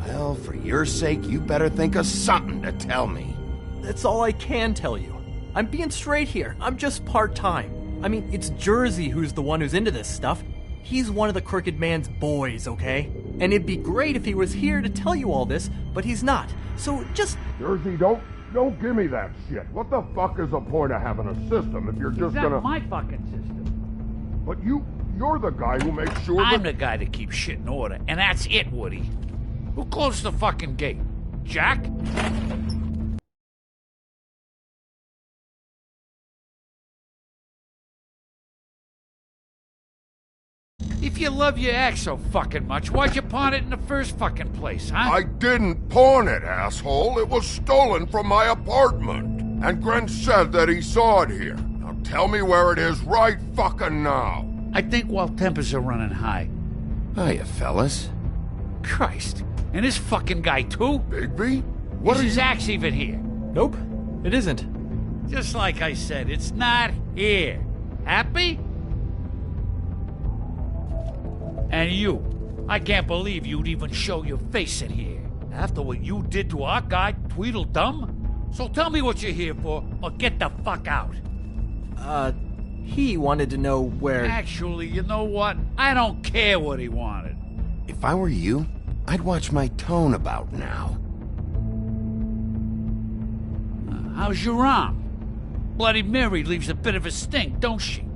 Well, for your sake, you better think of something to tell me. That's all I can tell you. I'm being straight here. I'm just part-time. I mean, it's Jersey who's the one who's into this stuff. He's one of the Crooked Man's boys, okay? And it'd be great if he was here to tell you all this, but he's not. So just... Jersey, don't give me that shit. What the fuck is the point of having a system if you're just gonna... That's my fucking system. But you're the guy who makes sure I'm the guy that keeps shit in order, and that's it, Woody. Who closed the fucking gate? Jack? If you love your ex so fucking much, why'd you pawn it in the first fucking place, huh? I didn't pawn it, asshole. It was stolen from my apartment. And Gren said that he saw it here. Now tell me where it is right fucking now. I think while tempers are running high. Hiya, fellas. Christ. And this fucking guy, too? Bigby? Is his axe even here? Nope, it isn't. Just like I said, it's not here. Happy? And you. I can't believe you'd even show your face in here. After what you did to our guy, Tweedledum? So tell me what you're here for, or get the fuck out. He wanted to know where... Actually, you know what? I don't care what he wanted. If I were you, I'd watch my tone about now. How's your arm? Bloody Mary leaves a bit of a stink, don't she?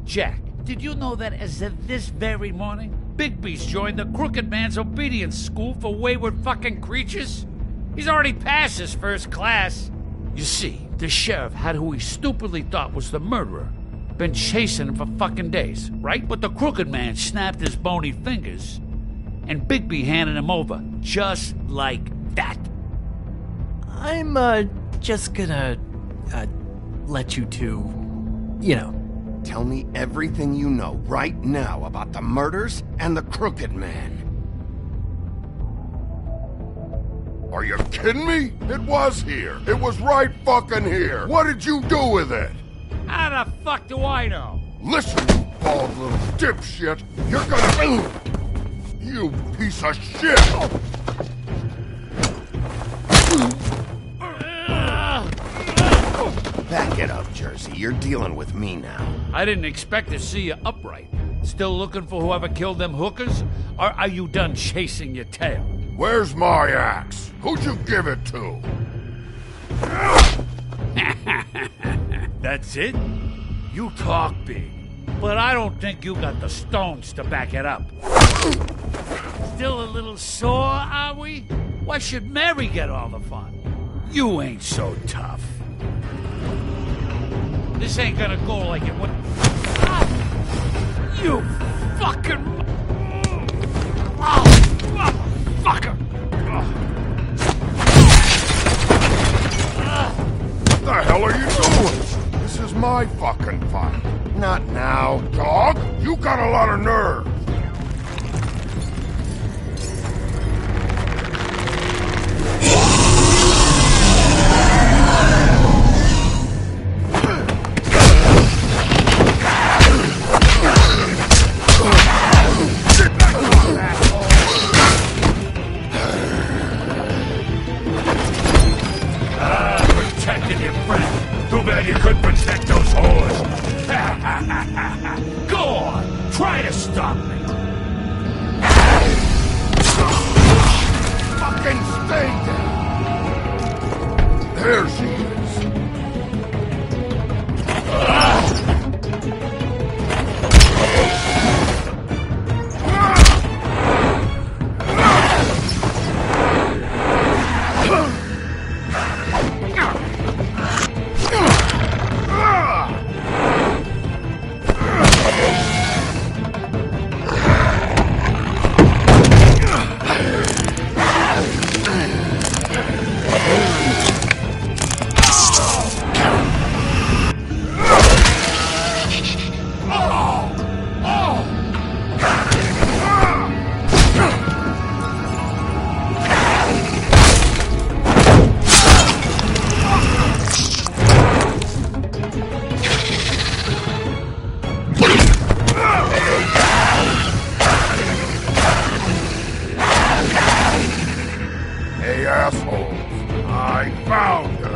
Jack, did you know that as of this very morning, Bigby's joined the Crooked Man's obedience school for wayward fucking creatures? He's already passed his first class. You see, the sheriff had who he stupidly thought was the murderer. Been chasing him for fucking days, right? But the Crooked Man snapped his bony fingers, and Bigby handed him over, just like that. I'm, just gonna, let you two, you know. Tell me everything you know right now about the murders and the Crooked Man. Are you kidding me? It was here. It was right fucking here. What did you do with it? How the fuck do I know? Listen, you bald little dipshit. You're gonna... You piece of shit! Back it up, Jersey. You're dealing with me now. I didn't expect to see you upright. Still looking for whoever killed them hookers? Or are you done chasing your tail? Where's my axe? Who'd you give it to? That's it? You talk big, but I don't think you got the stones to back it up. Still a little sore, are we? Why should Mary get all the fun? You ain't so tough. This ain't gonna go like it would. Ah! You fucking... motherfucker! What the hell are you doing? This is my fucking fight. Not now. Dog, you got a lot of nerve. Protected your friend. Too bad you couldn't protect those whores. Go on, try to stop me. Fucking stay there. There she is. Hey, assholes. I found her.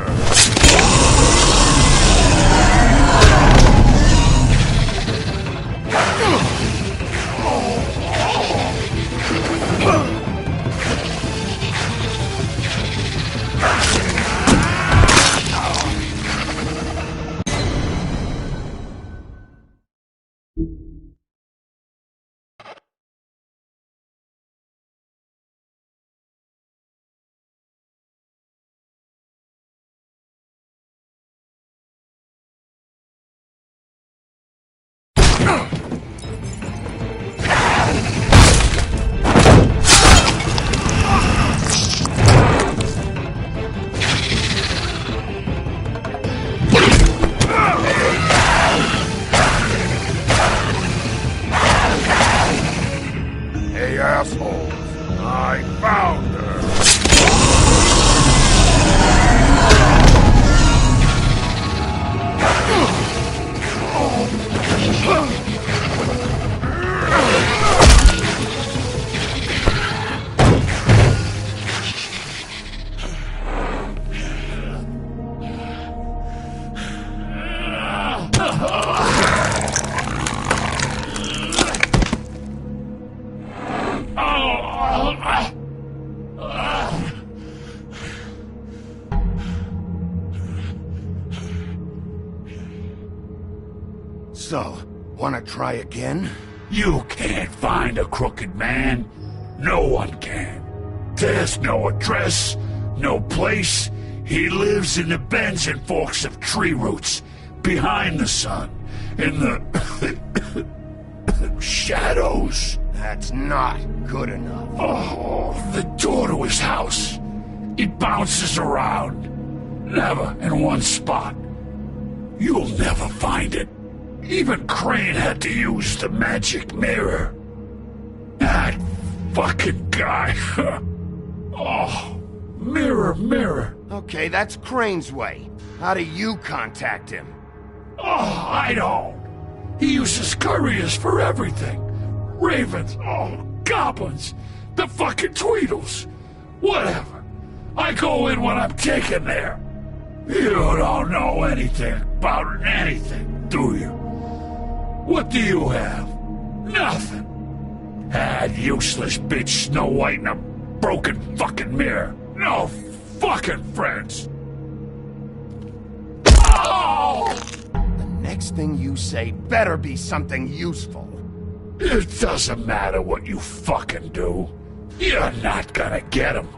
Hey, assholes. I found her. So, wanna try again? You can't find a crooked man. No one can. There's no address, no place. He lives in the bends and forks of tree roots, behind the sun, in the shadows. That's not good enough. Oh, the door to his house. It bounces around. Never in one spot. You'll never find it. Even Crane had to use the magic mirror. That fucking guy. Oh, mirror, mirror. Okay, that's Crane's way. How do you contact him? Oh, I don't. He uses couriers for everything. Ravens, goblins, the fucking Tweedles. Whatever. I go in when I'm taken there. You don't know anything about anything, do you? What do you have? Nothing. That useless bitch Snow White and a broken fucking mirror. No fucking friends. Oh! The next thing you say better be something useful. It doesn't matter what you fucking do. You're not gonna get him.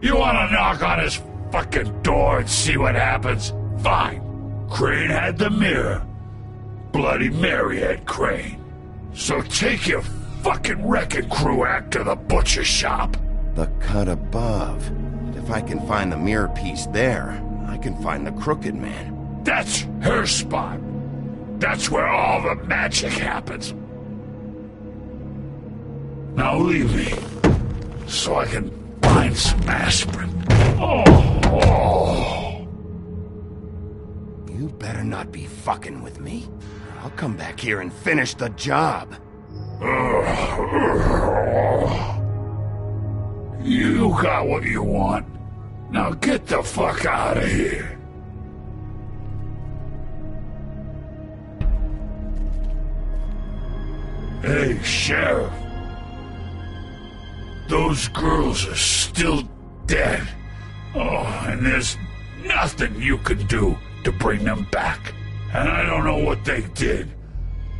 You wanna knock on his fucking door and see what happens? Fine. Crane had the mirror. Bloody Mary had Crane. So take your fucking wrecking crew act to the butcher shop. The cut above. And if I can find the mirror piece there, I can find the Crooked Man. That's her spot. That's where all the magic happens. Now leave me, so I can find some aspirin. Oh. You better not be fucking with me. Or I'll come back here and finish the job. You got what you want. Now get the fuck out of here. Hey, Sheriff. Those girls are still dead. Oh, and there's nothing you can do to bring them back. And I don't know what they did,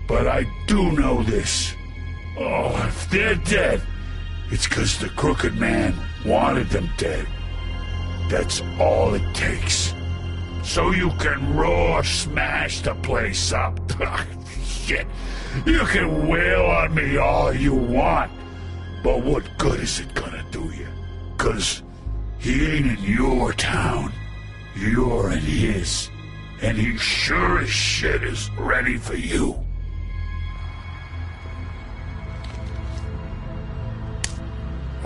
but I do know this. Oh, if they're dead, it's 'cause the Crooked Man wanted them dead. That's all it takes. So you can raw smash the place up. Shit. You can wail on me all you want, but what good is it gonna do you? 'Cause he ain't in your town. You're in his. And he sure as shit is ready for you.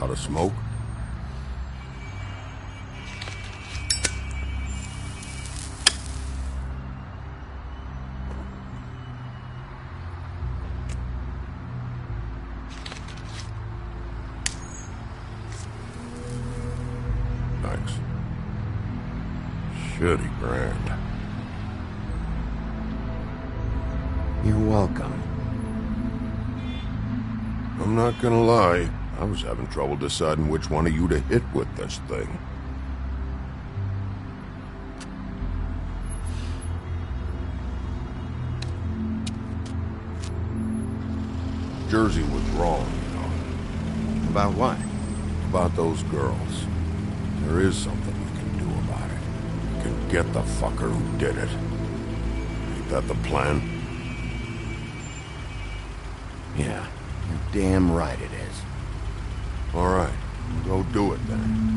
Out of smoke? Thanks. Shitty grand. You're welcome. I'm not gonna lie. I was having trouble deciding which one of you to hit with this thing. Jersey was wrong, you know. About what? About those girls. There is something you can do about it. You can get the fucker who did it. Ain't that the plan? Yeah, you're damn right it is. All right, go do it then.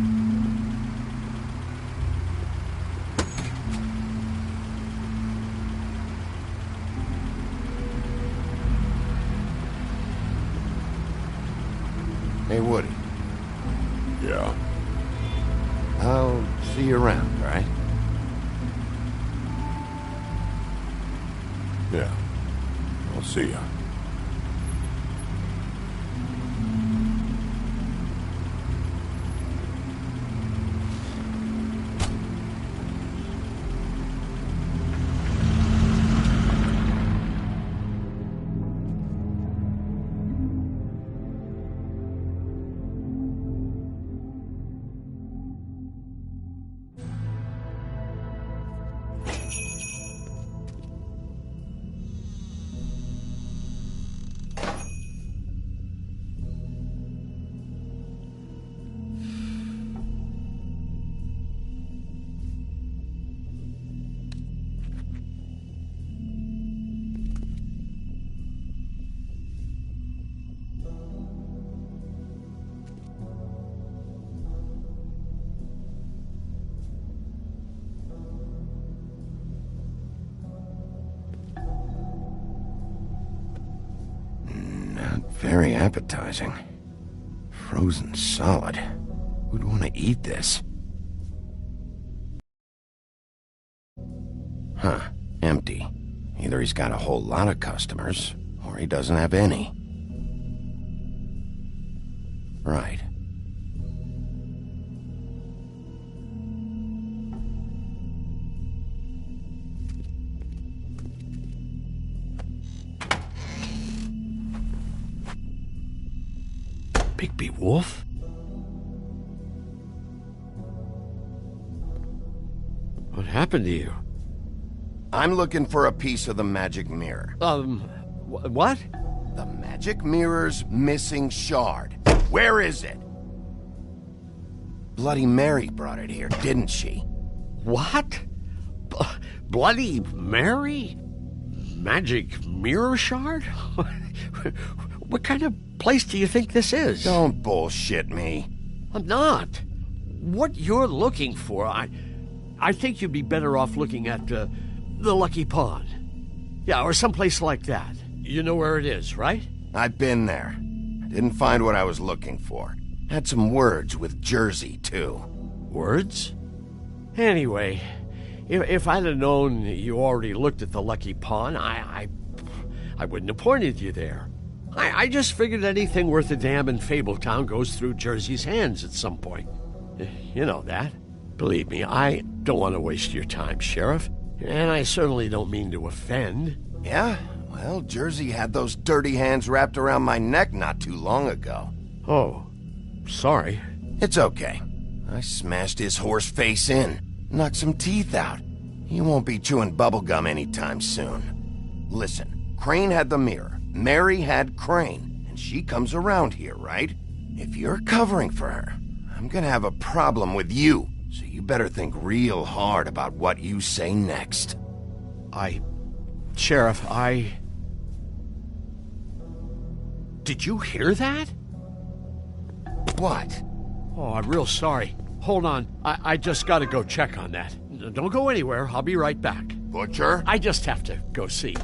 Hey, Woody. Yeah? I'll see you around, all right? Yeah. I'll see ya. Very appetizing. Frozen solid. Who'd want to eat this? Huh. Empty. Either he's got a whole lot of customers, or he doesn't have any. Right. Bigby Wolf? What happened to you? I'm looking for a piece of the magic mirror. What? The magic mirror's missing shard. Where is it? Bloody Mary brought it here, didn't she? What? Bloody Mary? Magic mirror shard? What kind of place do you think this is? Don't bullshit me. I'm not. What you're looking for, I think you'd be better off looking at the Lucky Pond. Yeah, or someplace like that. You know where it is, right? I've been there. Didn't find what I was looking for. Had some words with Jersey, too. Words? Anyway, if I'd have known you already looked at the Lucky Pond, I wouldn't have pointed you there. I just figured anything worth a damn in Fabletown goes through Jersey's hands at some point. You know that. Believe me, I don't want to waste your time, Sheriff. And I certainly don't mean to offend. Yeah? Well, Jersey had those dirty hands wrapped around my neck not too long ago. Oh, sorry. It's okay. I smashed his horse face in, knocked some teeth out. He won't be chewing bubblegum anytime soon. Listen, Crane had the mirror. Mary had Crane, and she comes around here, right? If you're covering for her, I'm gonna have a problem with you, so you better think real hard about what you say next. Sheriff, Did you hear that? What? Oh, I'm real sorry. Hold on, I just gotta go check on that. Don't go anywhere, I'll be right back. Butcher? I just have to go see.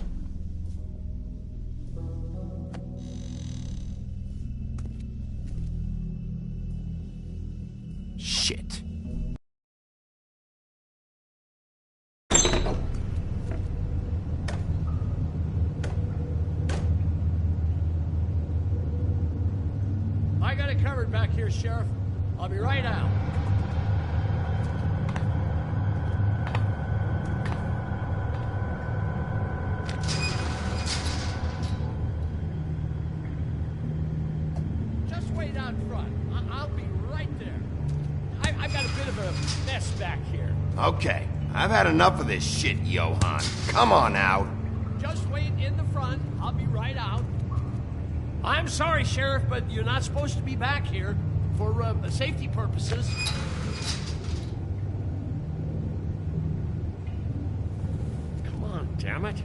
Shit. I got it covered back here, Sheriff. I'll be right out. Just wait out front. I'll be right there. I've got a bit of a mess back here. Okay, I've had enough of this shit, Johann. Come on out. Just wait in the front. I'll be right out. I'm sorry, Sheriff, but you're not supposed to be back here for safety purposes. Come on, damn it.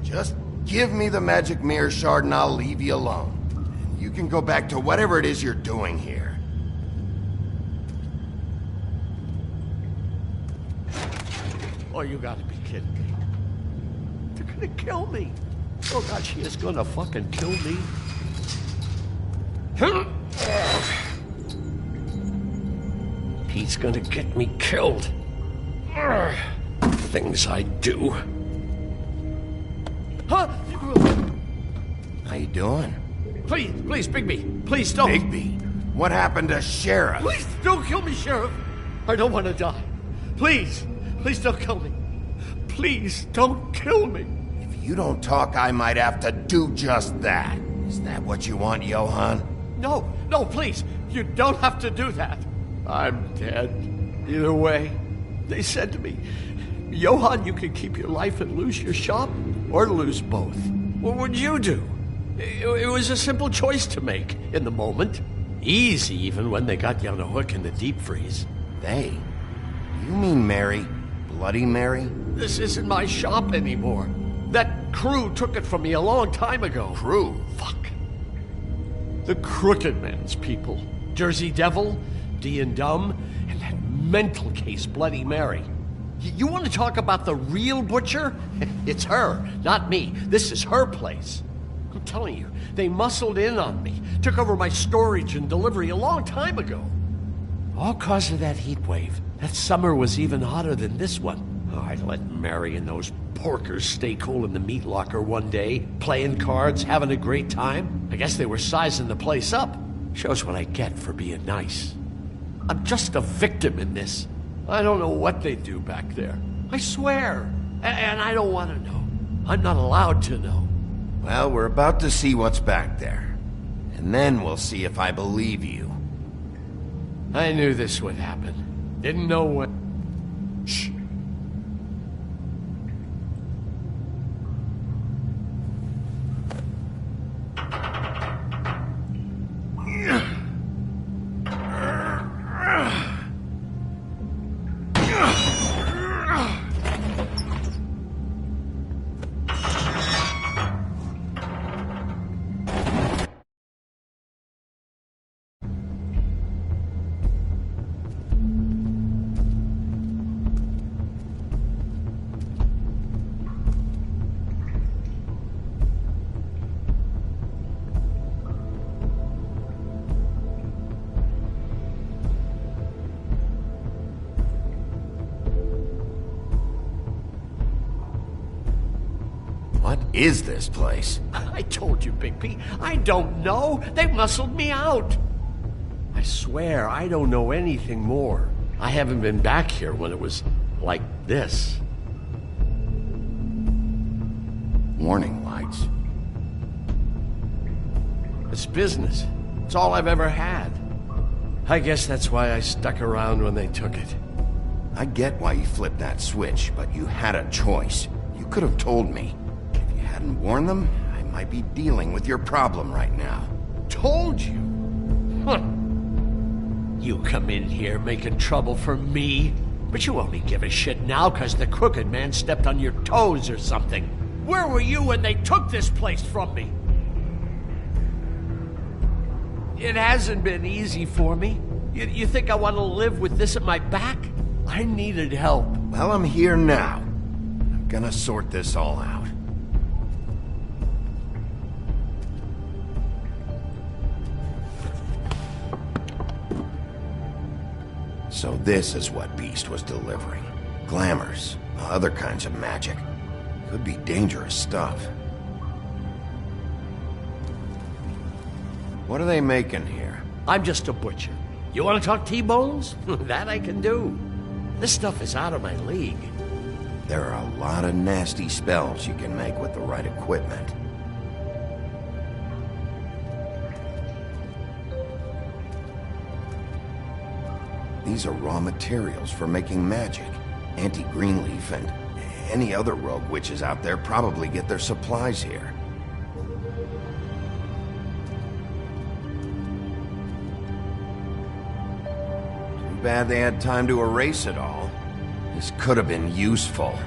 Just give me the magic mirror shard and I'll leave you alone. And you can go back to whatever it is you're doing here. Oh, you gotta be kidding me. They're gonna kill me. Oh, God, she is gonna fucking kill me. Pete's gonna get me killed. Things I do. Huh? How you doing? Please, Bigby. Please don't. Bigby? What happened to Sheriff? Please don't kill me, Sheriff. I don't want to die. Please don't kill me. Please don't kill me. If you don't talk, I might have to do just that. Is that what you want, Johann? No, please. You don't have to do that. I'm dead. Either way. They said to me, Johann, you can keep your life and lose your shop, or lose both. What would you do? It was a simple choice to make in the moment. Easy, even when they got you on a hook in the deep freeze. They? You mean Mary? Bloody Mary? This isn't my shop anymore. That crew took it from me a long time ago. Crew? Fuck. The Crooked Man's people. Jersey Devil, D and Dumb, and that mental case, Bloody Mary. You want to talk about the real butcher? It's her, not me. This is her place. I'm telling you, they muscled in on me, took over my storage and delivery a long time ago. All cause of that heat wave. That summer was even hotter than this one. Oh, I let Mary and those porkers stay cool in the meat locker one day, playing cards, having a great time. I guess they were sizing the place up. Shows what I get for being nice. I'm just a victim in this. I don't know what they do back there. I swear. And I don't want to know. I'm not allowed to know. Well, we're about to see what's back there. And then we'll see if I believe you. I knew this would happen. Didn't know when. Shh. is this place? I told you, Bigby. I don't know. They muscled me out. I swear, I don't know anything more. I haven't been back here when it was like this. Warning lights. It's business. It's all I've ever had. I guess that's why I stuck around when they took it. I get why you flipped that switch, but you had a choice. You could have told me. If you hadn't warned them, I might be dealing with your problem right now. Told you? Huh. You come in here making trouble for me, but you only give a shit now because the Crooked Man stepped on your toes or something. Where were you when they took this place from me? It hasn't been easy for me. You think I want to live with this at my back? I needed help. Well, I'm here now. I'm gonna sort this all out. So this is what Beast was delivering. Glamours, other kinds of magic. Could be dangerous stuff. What are they making here? I'm just a butcher. You want to talk T-bones? That I can do. This stuff is out of my league. There are a lot of nasty spells you can make with the right equipment. These are raw materials for making magic. Auntie Greenleaf and any other rogue witches out there probably get their supplies here. Too bad they had time to erase it all. This could have been useful.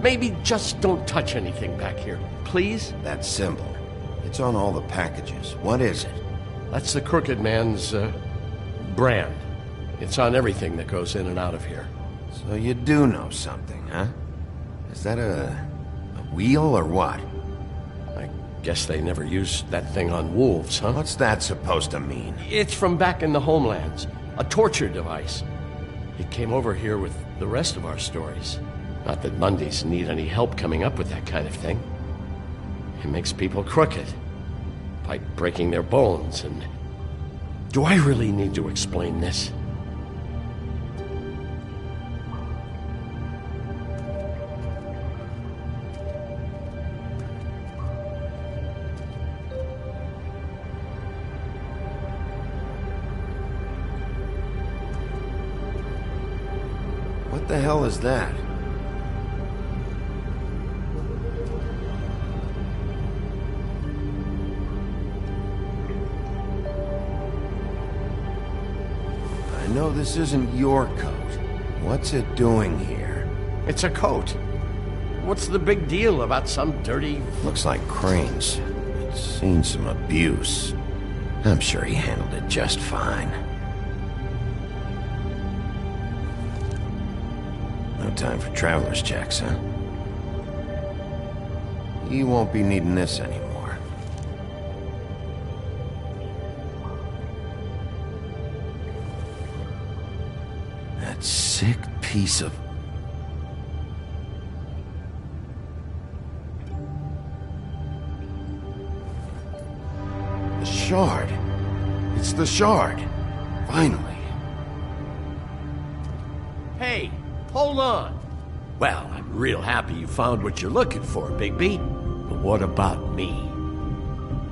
Maybe just don't touch anything back here, please? That symbol. It's on all the packages. What is it? That's the Crooked Man's, brand. It's on everything that goes in and out of here. So you do know something, huh? Is that a wheel or what? I guess they never used that thing on wolves, huh? What's that supposed to mean? It's from back in the homelands. A torture device. It came over here with the rest of our stories. Not that Mundies need any help coming up with that kind of thing. It makes people crooked. By breaking their bones and... Do I really need to explain this? What the hell is that? I know this isn't your coat. What's it doing here? It's a coat. What's the big deal about some dirty... Looks like Crane's. It's seen some abuse. I'm sure he handled it just fine. No time for traveler's checks, huh? You won't be needing this anymore. That sick piece of... The shard. It's the shard. Finally. Hey, hold on. Well, I'm real happy you found what you're looking for, Bigby. But what about me?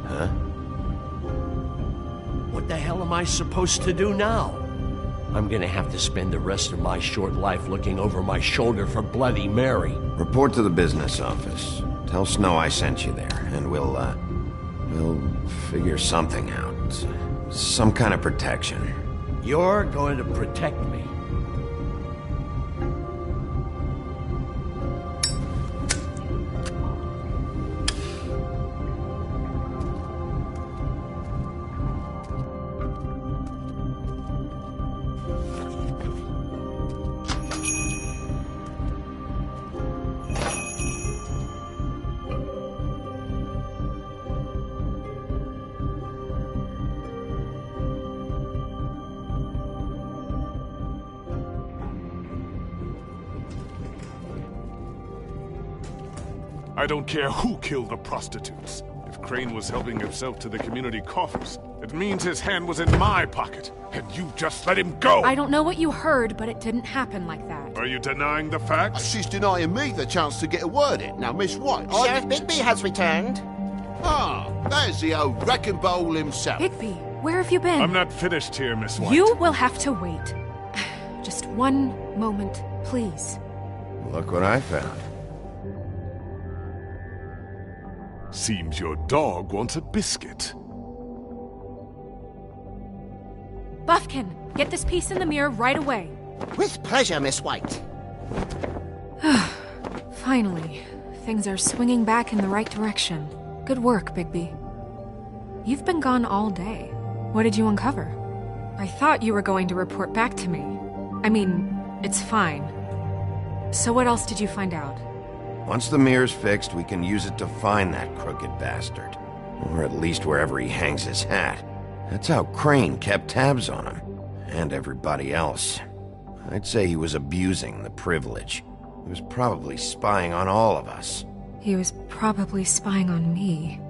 Huh? What the hell am I supposed to do now? I'm gonna have to spend the rest of my short life looking over my shoulder for Bloody Mary. Report to the business office. Tell Snow I sent you there, and we'll figure something out. Some kind of protection. You're going to protect me. I don't care who killed the prostitutes. If Crane was helping himself to the community coffers, it means his hand was in my pocket, and you just let him go! I don't know what you heard, but it didn't happen like that. Are you denying the facts? She's denying me the chance to get a word in. Now, Miss White, Sheriff Bigby has returned. Ah, there's the old wrecking bowl himself. Bigby, where have you been? I'm not finished here, Miss White. You will have to wait. Just one moment, please. Look what I found. Seems your dog wants a biscuit. Buffkin, get this piece in the mirror right away. With pleasure, Miss White. Finally, things are swinging back in the right direction. Good work, Bigby. You've been gone all day. What did you uncover? I thought you were going to report back to me. I mean, it's fine. So what else did you find out? Once the mirror's fixed, we can use it to find that crooked bastard. Or at least wherever he hangs his hat. That's how Crane kept tabs on him. And everybody else. I'd say he was abusing the privilege. He was probably spying on all of us. He was probably spying on me.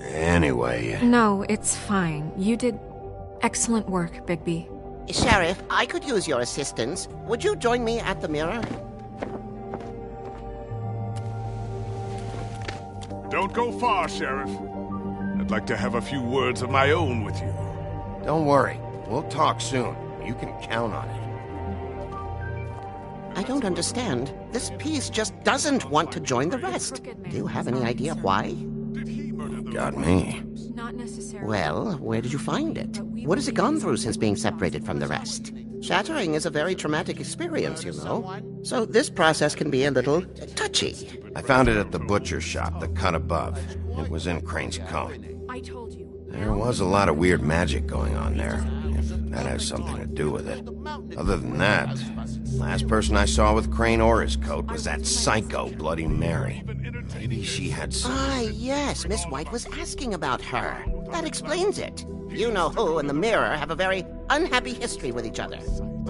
Anyway... No, it's fine. You did excellent work, Bigby. Sheriff, I could use your assistance. Would you join me at the mirror? Don't go far, Sheriff. I'd like to have a few words of my own with you. Don't worry. We'll talk soon. You can count on it. I don't understand. This piece just doesn't want to join the rest. Do you have any idea why? Got me. Not necessarily. Well, where did you find it? What has it gone through since being separated from the rest? Shattering is a very traumatic experience, you know. So this process can be a little touchy. I found it at the butcher shop, the cut above. It was in Crane's cone. I told you. There was a lot of weird magic going on there, if that has something to do with it. Other than that, last person I saw with Crane or his coat was that psycho Bloody Mary. Maybe she had some... Ah, yes, Miss White was asking about her. That explains it. You know who and the mirror have a very unhappy history with each other.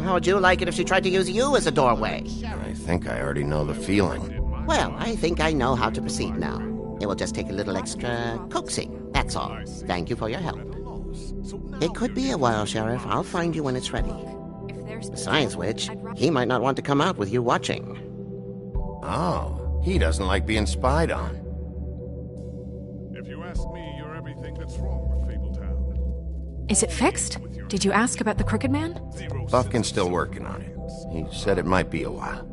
How would you like it if she tried to use you as a doorway? I think I already know the feeling. Well, I think I know how to proceed now. It will just take a little extra coaxing, that's all. Thank you for your help. It could be a while, Sheriff. I'll find you when it's ready. Besides which, he might not want to come out with you watching. Oh, he doesn't like being spied on. If you ask me, you're everything that's wrong with Fabletown. Is it fixed? Did you ask about the Crooked Man? Buffkin's still working on it. He said it might be a while.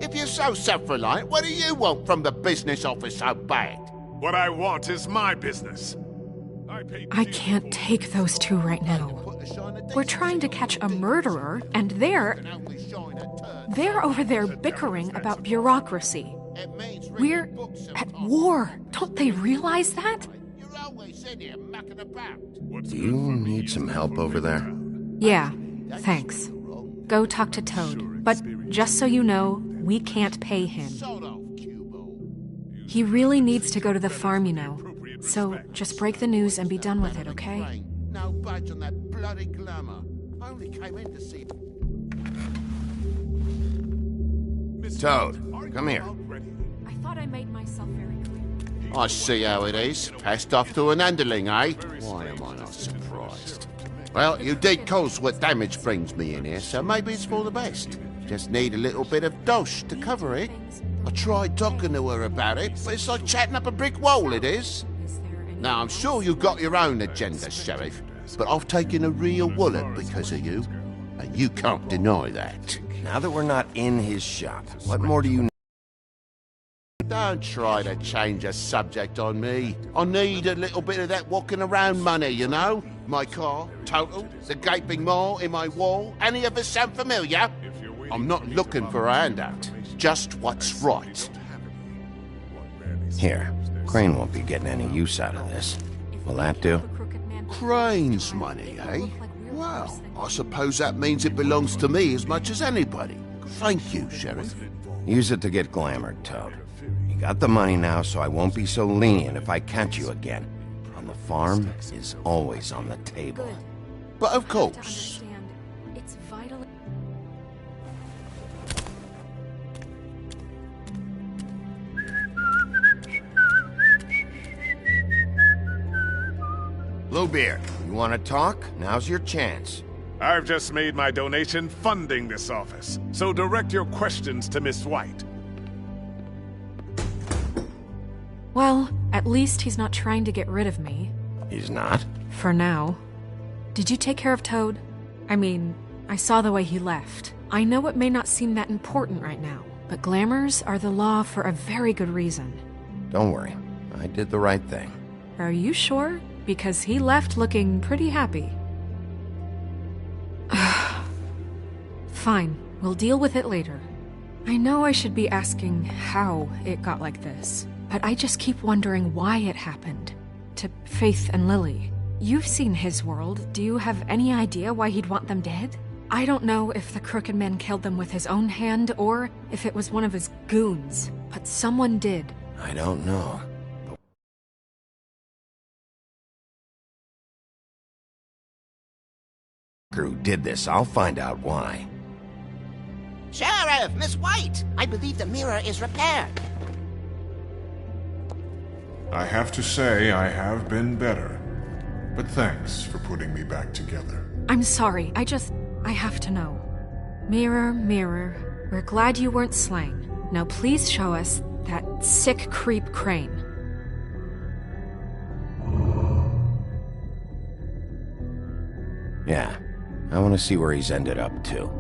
If you're so self-reliant, what do you want from the business office so bad? What I want is my business. I can't take those two right now. We're trying to catch a murderer, and they're over there bickering about bureaucracy. We're at war. Don't they realize that? Do you need some help over there? Yeah, thanks. Go talk to Toad. But just so you know, we can't pay him. He really needs to go to the farm, you know. So just break the news and be done with it, okay? No budge on that bloody glamour. I only came in to see... Toad, come here. I thought I made myself very clear. I see how it is. Passed off to an underling, eh? Why am I not surprised? Well, you did cause what damage brings me in here, so maybe it's for the best. Just need a little bit of dosh to cover it. I tried talking to her about it, but it's like chatting up a brick wall, it is. Now, I'm sure you've got your own agenda, Sheriff, but I've taken a real wallop because of you, and you can't deny that. Now that we're not in his shop, what more do you need? Don't try to change a subject on me. I need a little bit of that walking around money, you know? My car, total, the gaping maw in my wall. Any of us sound familiar? I'm not looking for a handout. Just what's right. Here, Crane won't be getting any use out of this. Will that do? Crane's money, eh? Well, I suppose that means it belongs to me as much as anybody. Thank you, Sheriff. Use it to get glamored, Toad. You got the money now, so I won't be so lenient if I catch you again. And the farm is always on the table. But of course. It's vital. Bluebeard, you want to talk? Now's your chance. I've just made my donation funding this office, so direct your questions to Miss White. Well, at least he's not trying to get rid of me. He's not? For now. Did you take care of Toad? I mean, I saw the way he left. I know it may not seem that important right now, but glamours are the law for a very good reason. Don't worry. I did the right thing. Are you sure? Because he left looking pretty happy. Fine, we'll deal with it later. I know I should be asking how it got like this, but I just keep wondering why it happened. To Faith and Lily. You've seen his world. Do you have any idea why he'd want them dead? I don't know if the Crooked Man killed them with his own hand or if it was one of his goons, but someone did. I don't know. Who did this? I'll find out why. Sheriff, Miss White! I believe the mirror is repaired. I have to say I have been better. But thanks for putting me back together. I'm sorry, I have to know. Mirror, mirror, we're glad you weren't slain. Now please show us that sick creep Crane. Yeah, I want to see where he's ended up, too.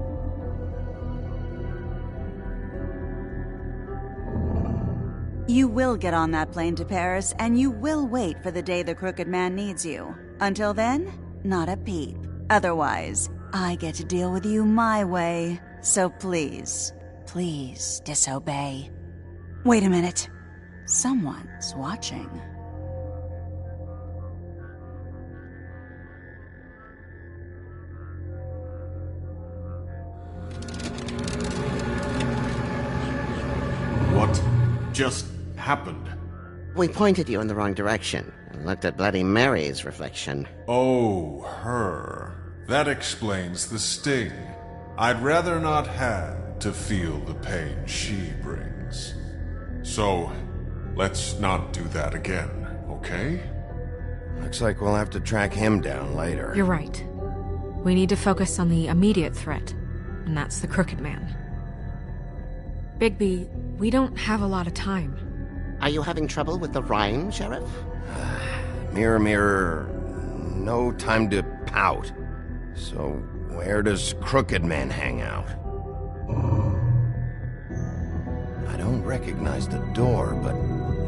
You will get on that plane to Paris, and you will wait for the day the Crooked Man needs you. Until then, not a peep. Otherwise, I get to deal with you my way. So please, please disobey. Wait a minute. Someone's watching. What just happened? We pointed you in the wrong direction and looked at Bloody Mary's reflection. Oh, her. That explains the sting. I'd rather not have to feel the pain she brings. So, let's not do that again, okay? Looks like we'll have to track him down later. You're right. We need to focus on the immediate threat, and that's the Crooked Man. Bigby, we don't have a lot of time. Are you having trouble with the rhyme, Sheriff? Mirror, mirror, no time to pout. So, where does Crooked Man hang out? I don't recognize the door, but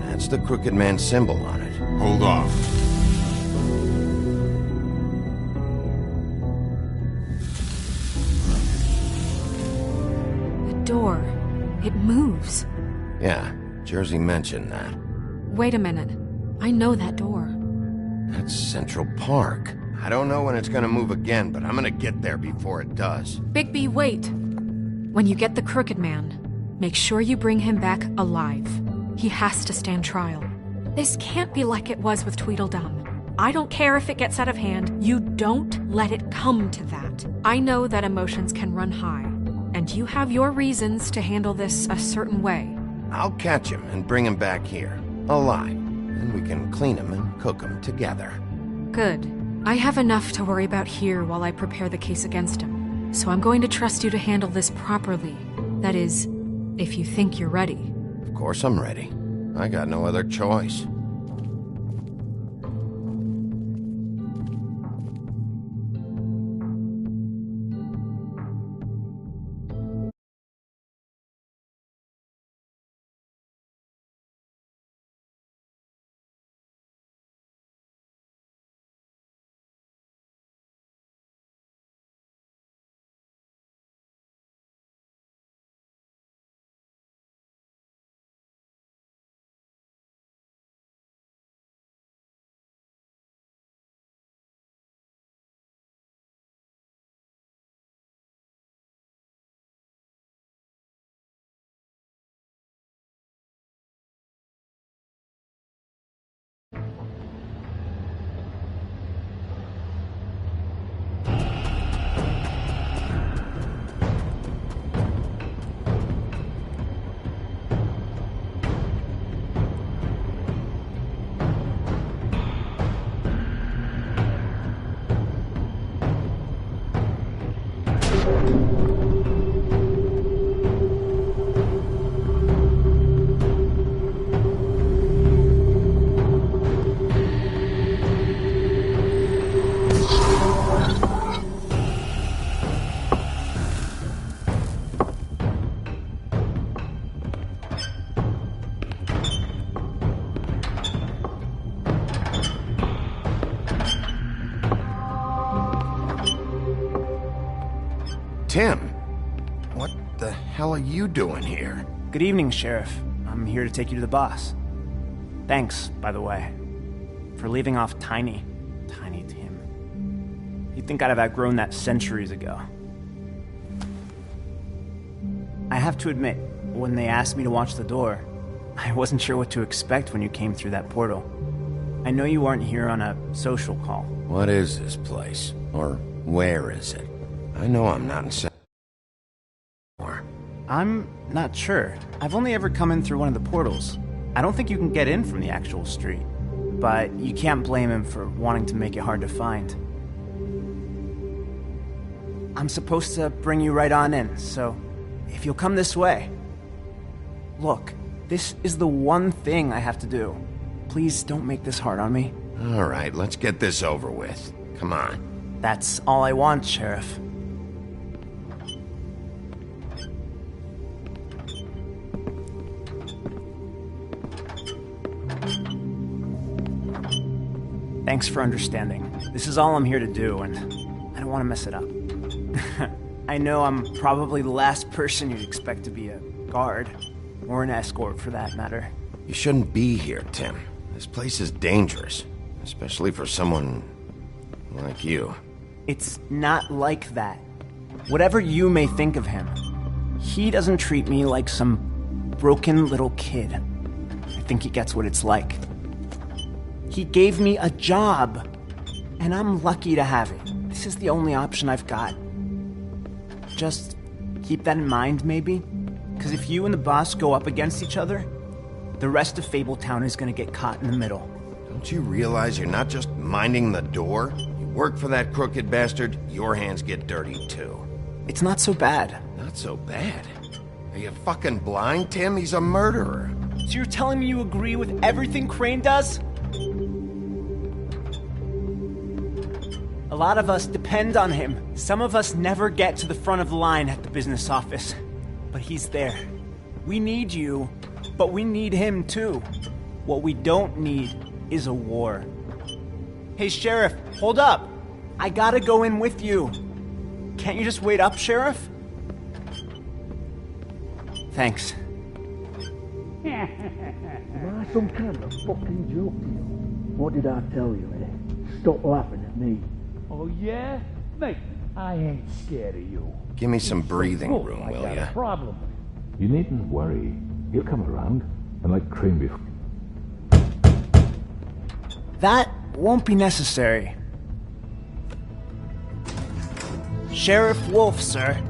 that's the Crooked Man symbol on it. Hold on. The door. It moves. Yeah, Jersey mentioned that. Wait a minute. I know that door. That's Central Park. I don't know when it's gonna move again, but I'm gonna get there before it does. Bigby, wait! When you get the Crooked Man, make sure you bring him back alive. He has to stand trial. This can't be like it was with Tweedledum. I don't care if it gets out of hand. You don't let it come to that. I know that emotions can run high, and you have your reasons to handle this a certain way. I'll catch him and bring him back here, alive. Then we can clean him and cook him together. Good. I have enough to worry about here while I prepare the case against him. So I'm going to trust you to handle this properly. That is, if you think you're ready. Of course I'm ready. I got no other choice. Tim. What the hell are you doing here? Good evening, Sheriff. I'm here to take you to the boss. Thanks, by the way, for leaving off Tiny Tim. You'd think I'd have outgrown that centuries ago. I have to admit, when they asked me to watch the door, I wasn't sure what to expect when you came through that portal. I know you aren't here on a social call. What is this place? Or where is it? I know I'm not in I'm not sure. I've only ever come in through one of the portals. I don't think you can get in from the actual street. But you can't blame him for wanting to make it hard to find. I'm supposed to bring you right on in, so if you'll come this way. Look, this is the one thing I have to do. Please don't make this hard on me. All right, let's get this over with. Come on. That's all I want, Sheriff. Thanks for understanding. This is all I'm here to do, and I don't want to mess it up. I know I'm probably the last person you'd expect to be a guard, or an escort for that matter. You shouldn't be here, Tim. This place is dangerous, especially for someone like you. It's not like that. Whatever you may think of him, he doesn't treat me like some broken little kid. I think he gets what it's like. He gave me a job, and I'm lucky to have it. This is the only option I've got. Just keep that in mind, maybe? Because if you and the boss go up against each other, the rest of Fabletown is going to get caught in the middle. Don't you realize you're not just minding the door? You work for that crooked bastard, your hands get dirty too. It's not so bad. Not so bad? Are you fucking blind, Tim? He's a murderer. So you're telling me you agree with everything Crane does? A lot of us depend on him. Some of us never get to the front of the line at the business office. But he's there. We need you, but we need him too. What we don't need is a war. Hey, Sheriff, hold up. I gotta go in with you. Can't you just wait up, Sheriff? Thanks. Am I some kind of fucking joke to you? What did I tell you, eh? Stop laughing at me. Oh, yeah? Mate, I ain't scared of you. Give me some breathing room, will ya? Problem. You needn't worry. He'll come around, and like Crane before. That won't be necessary. Sheriff Wolf, sir.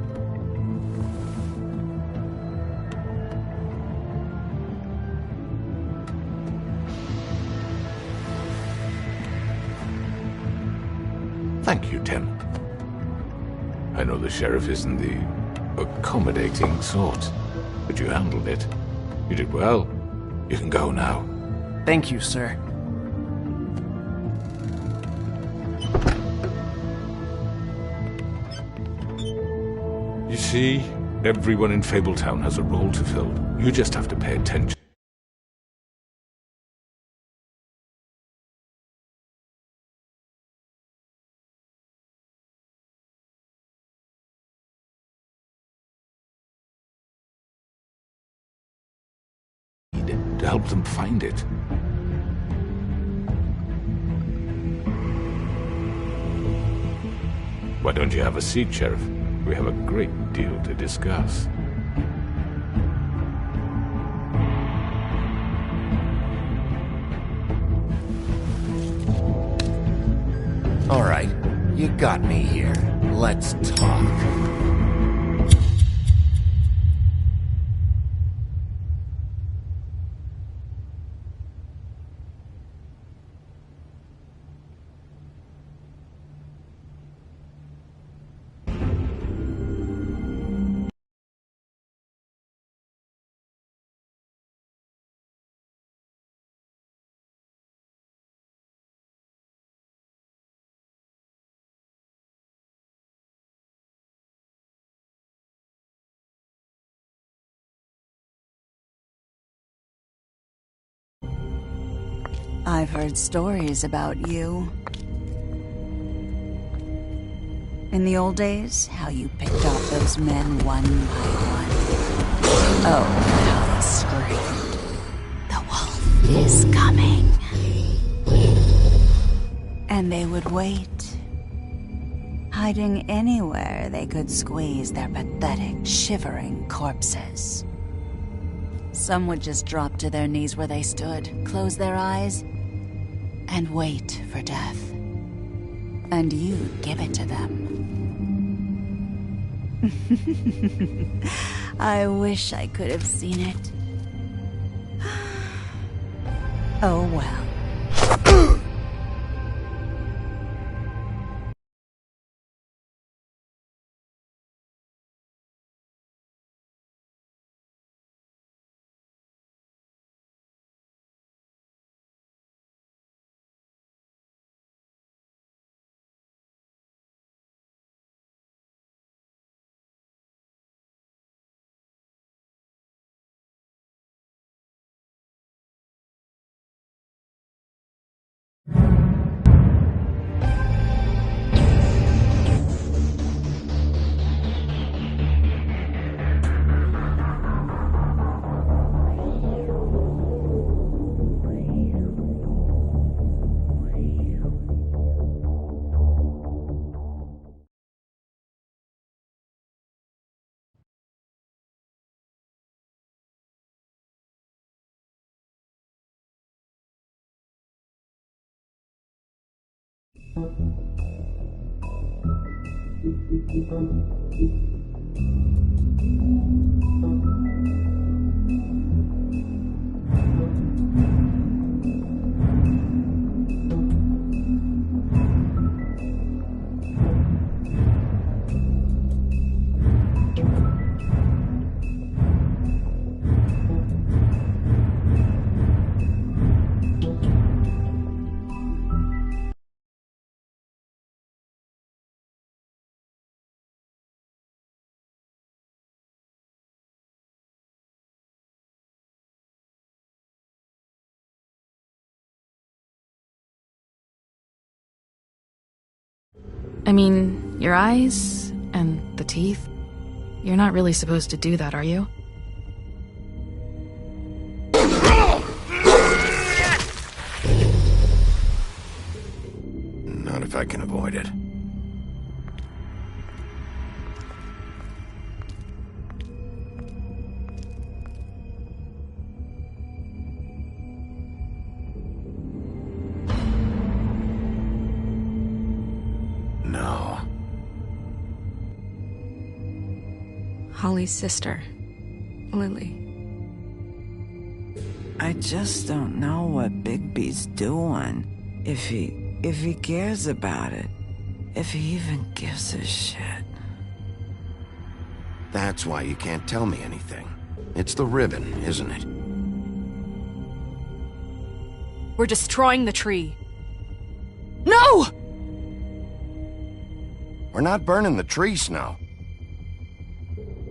Thank you, Tim. I know the sheriff isn't the accommodating sort, but you handled it. You did well. You can go now. Thank you, sir. You see, everyone in Fabletown has a role to fill. You just have to pay attention. To help them find it. Why don't you have a seat, Sheriff? We have a great deal to discuss. All right, you got me here. Let's talk. I've heard stories about you. In the old days, how you picked off those men one by one. Oh, how they screamed. The wolf is coming. And they would wait, hiding anywhere they could squeeze their pathetic, shivering corpses. Some would just drop to their knees where they stood, close their eyes, and wait for death. And you'd give it to them. I wish I could have seen it. Oh well. I mean, your eyes and the teeth. You're not really supposed to do that, are you? Not if I can avoid it. No. Holly's sister, Lily. I just don't know what Bigby's doing. If he cares about it. If he even gives a shit. That's why you can't tell me anything. It's the ribbon, isn't it? We're destroying the tree. No! We're not burning the tree, Snow.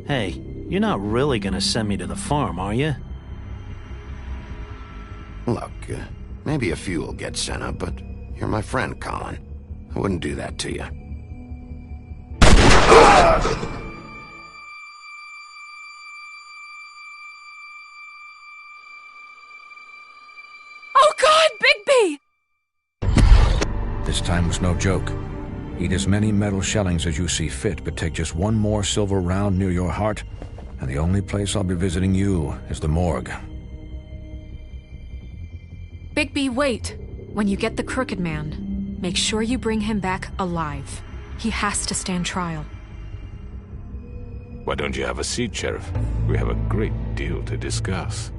Hey, you're not really gonna send me to the farm, are you? Look, maybe a few will get sent up, but you're my friend, Colin. I wouldn't do that to you. Oh God, Bigby! This time was no joke. Eat as many metal shellings as you see fit, but take just one more silver round near your heart, and the only place I'll be visiting you is the morgue. Bigby, wait. When you get the Crooked Man, make sure you bring him back alive. He has to stand trial. Why don't you have a seat, Sheriff? We have a great deal to discuss.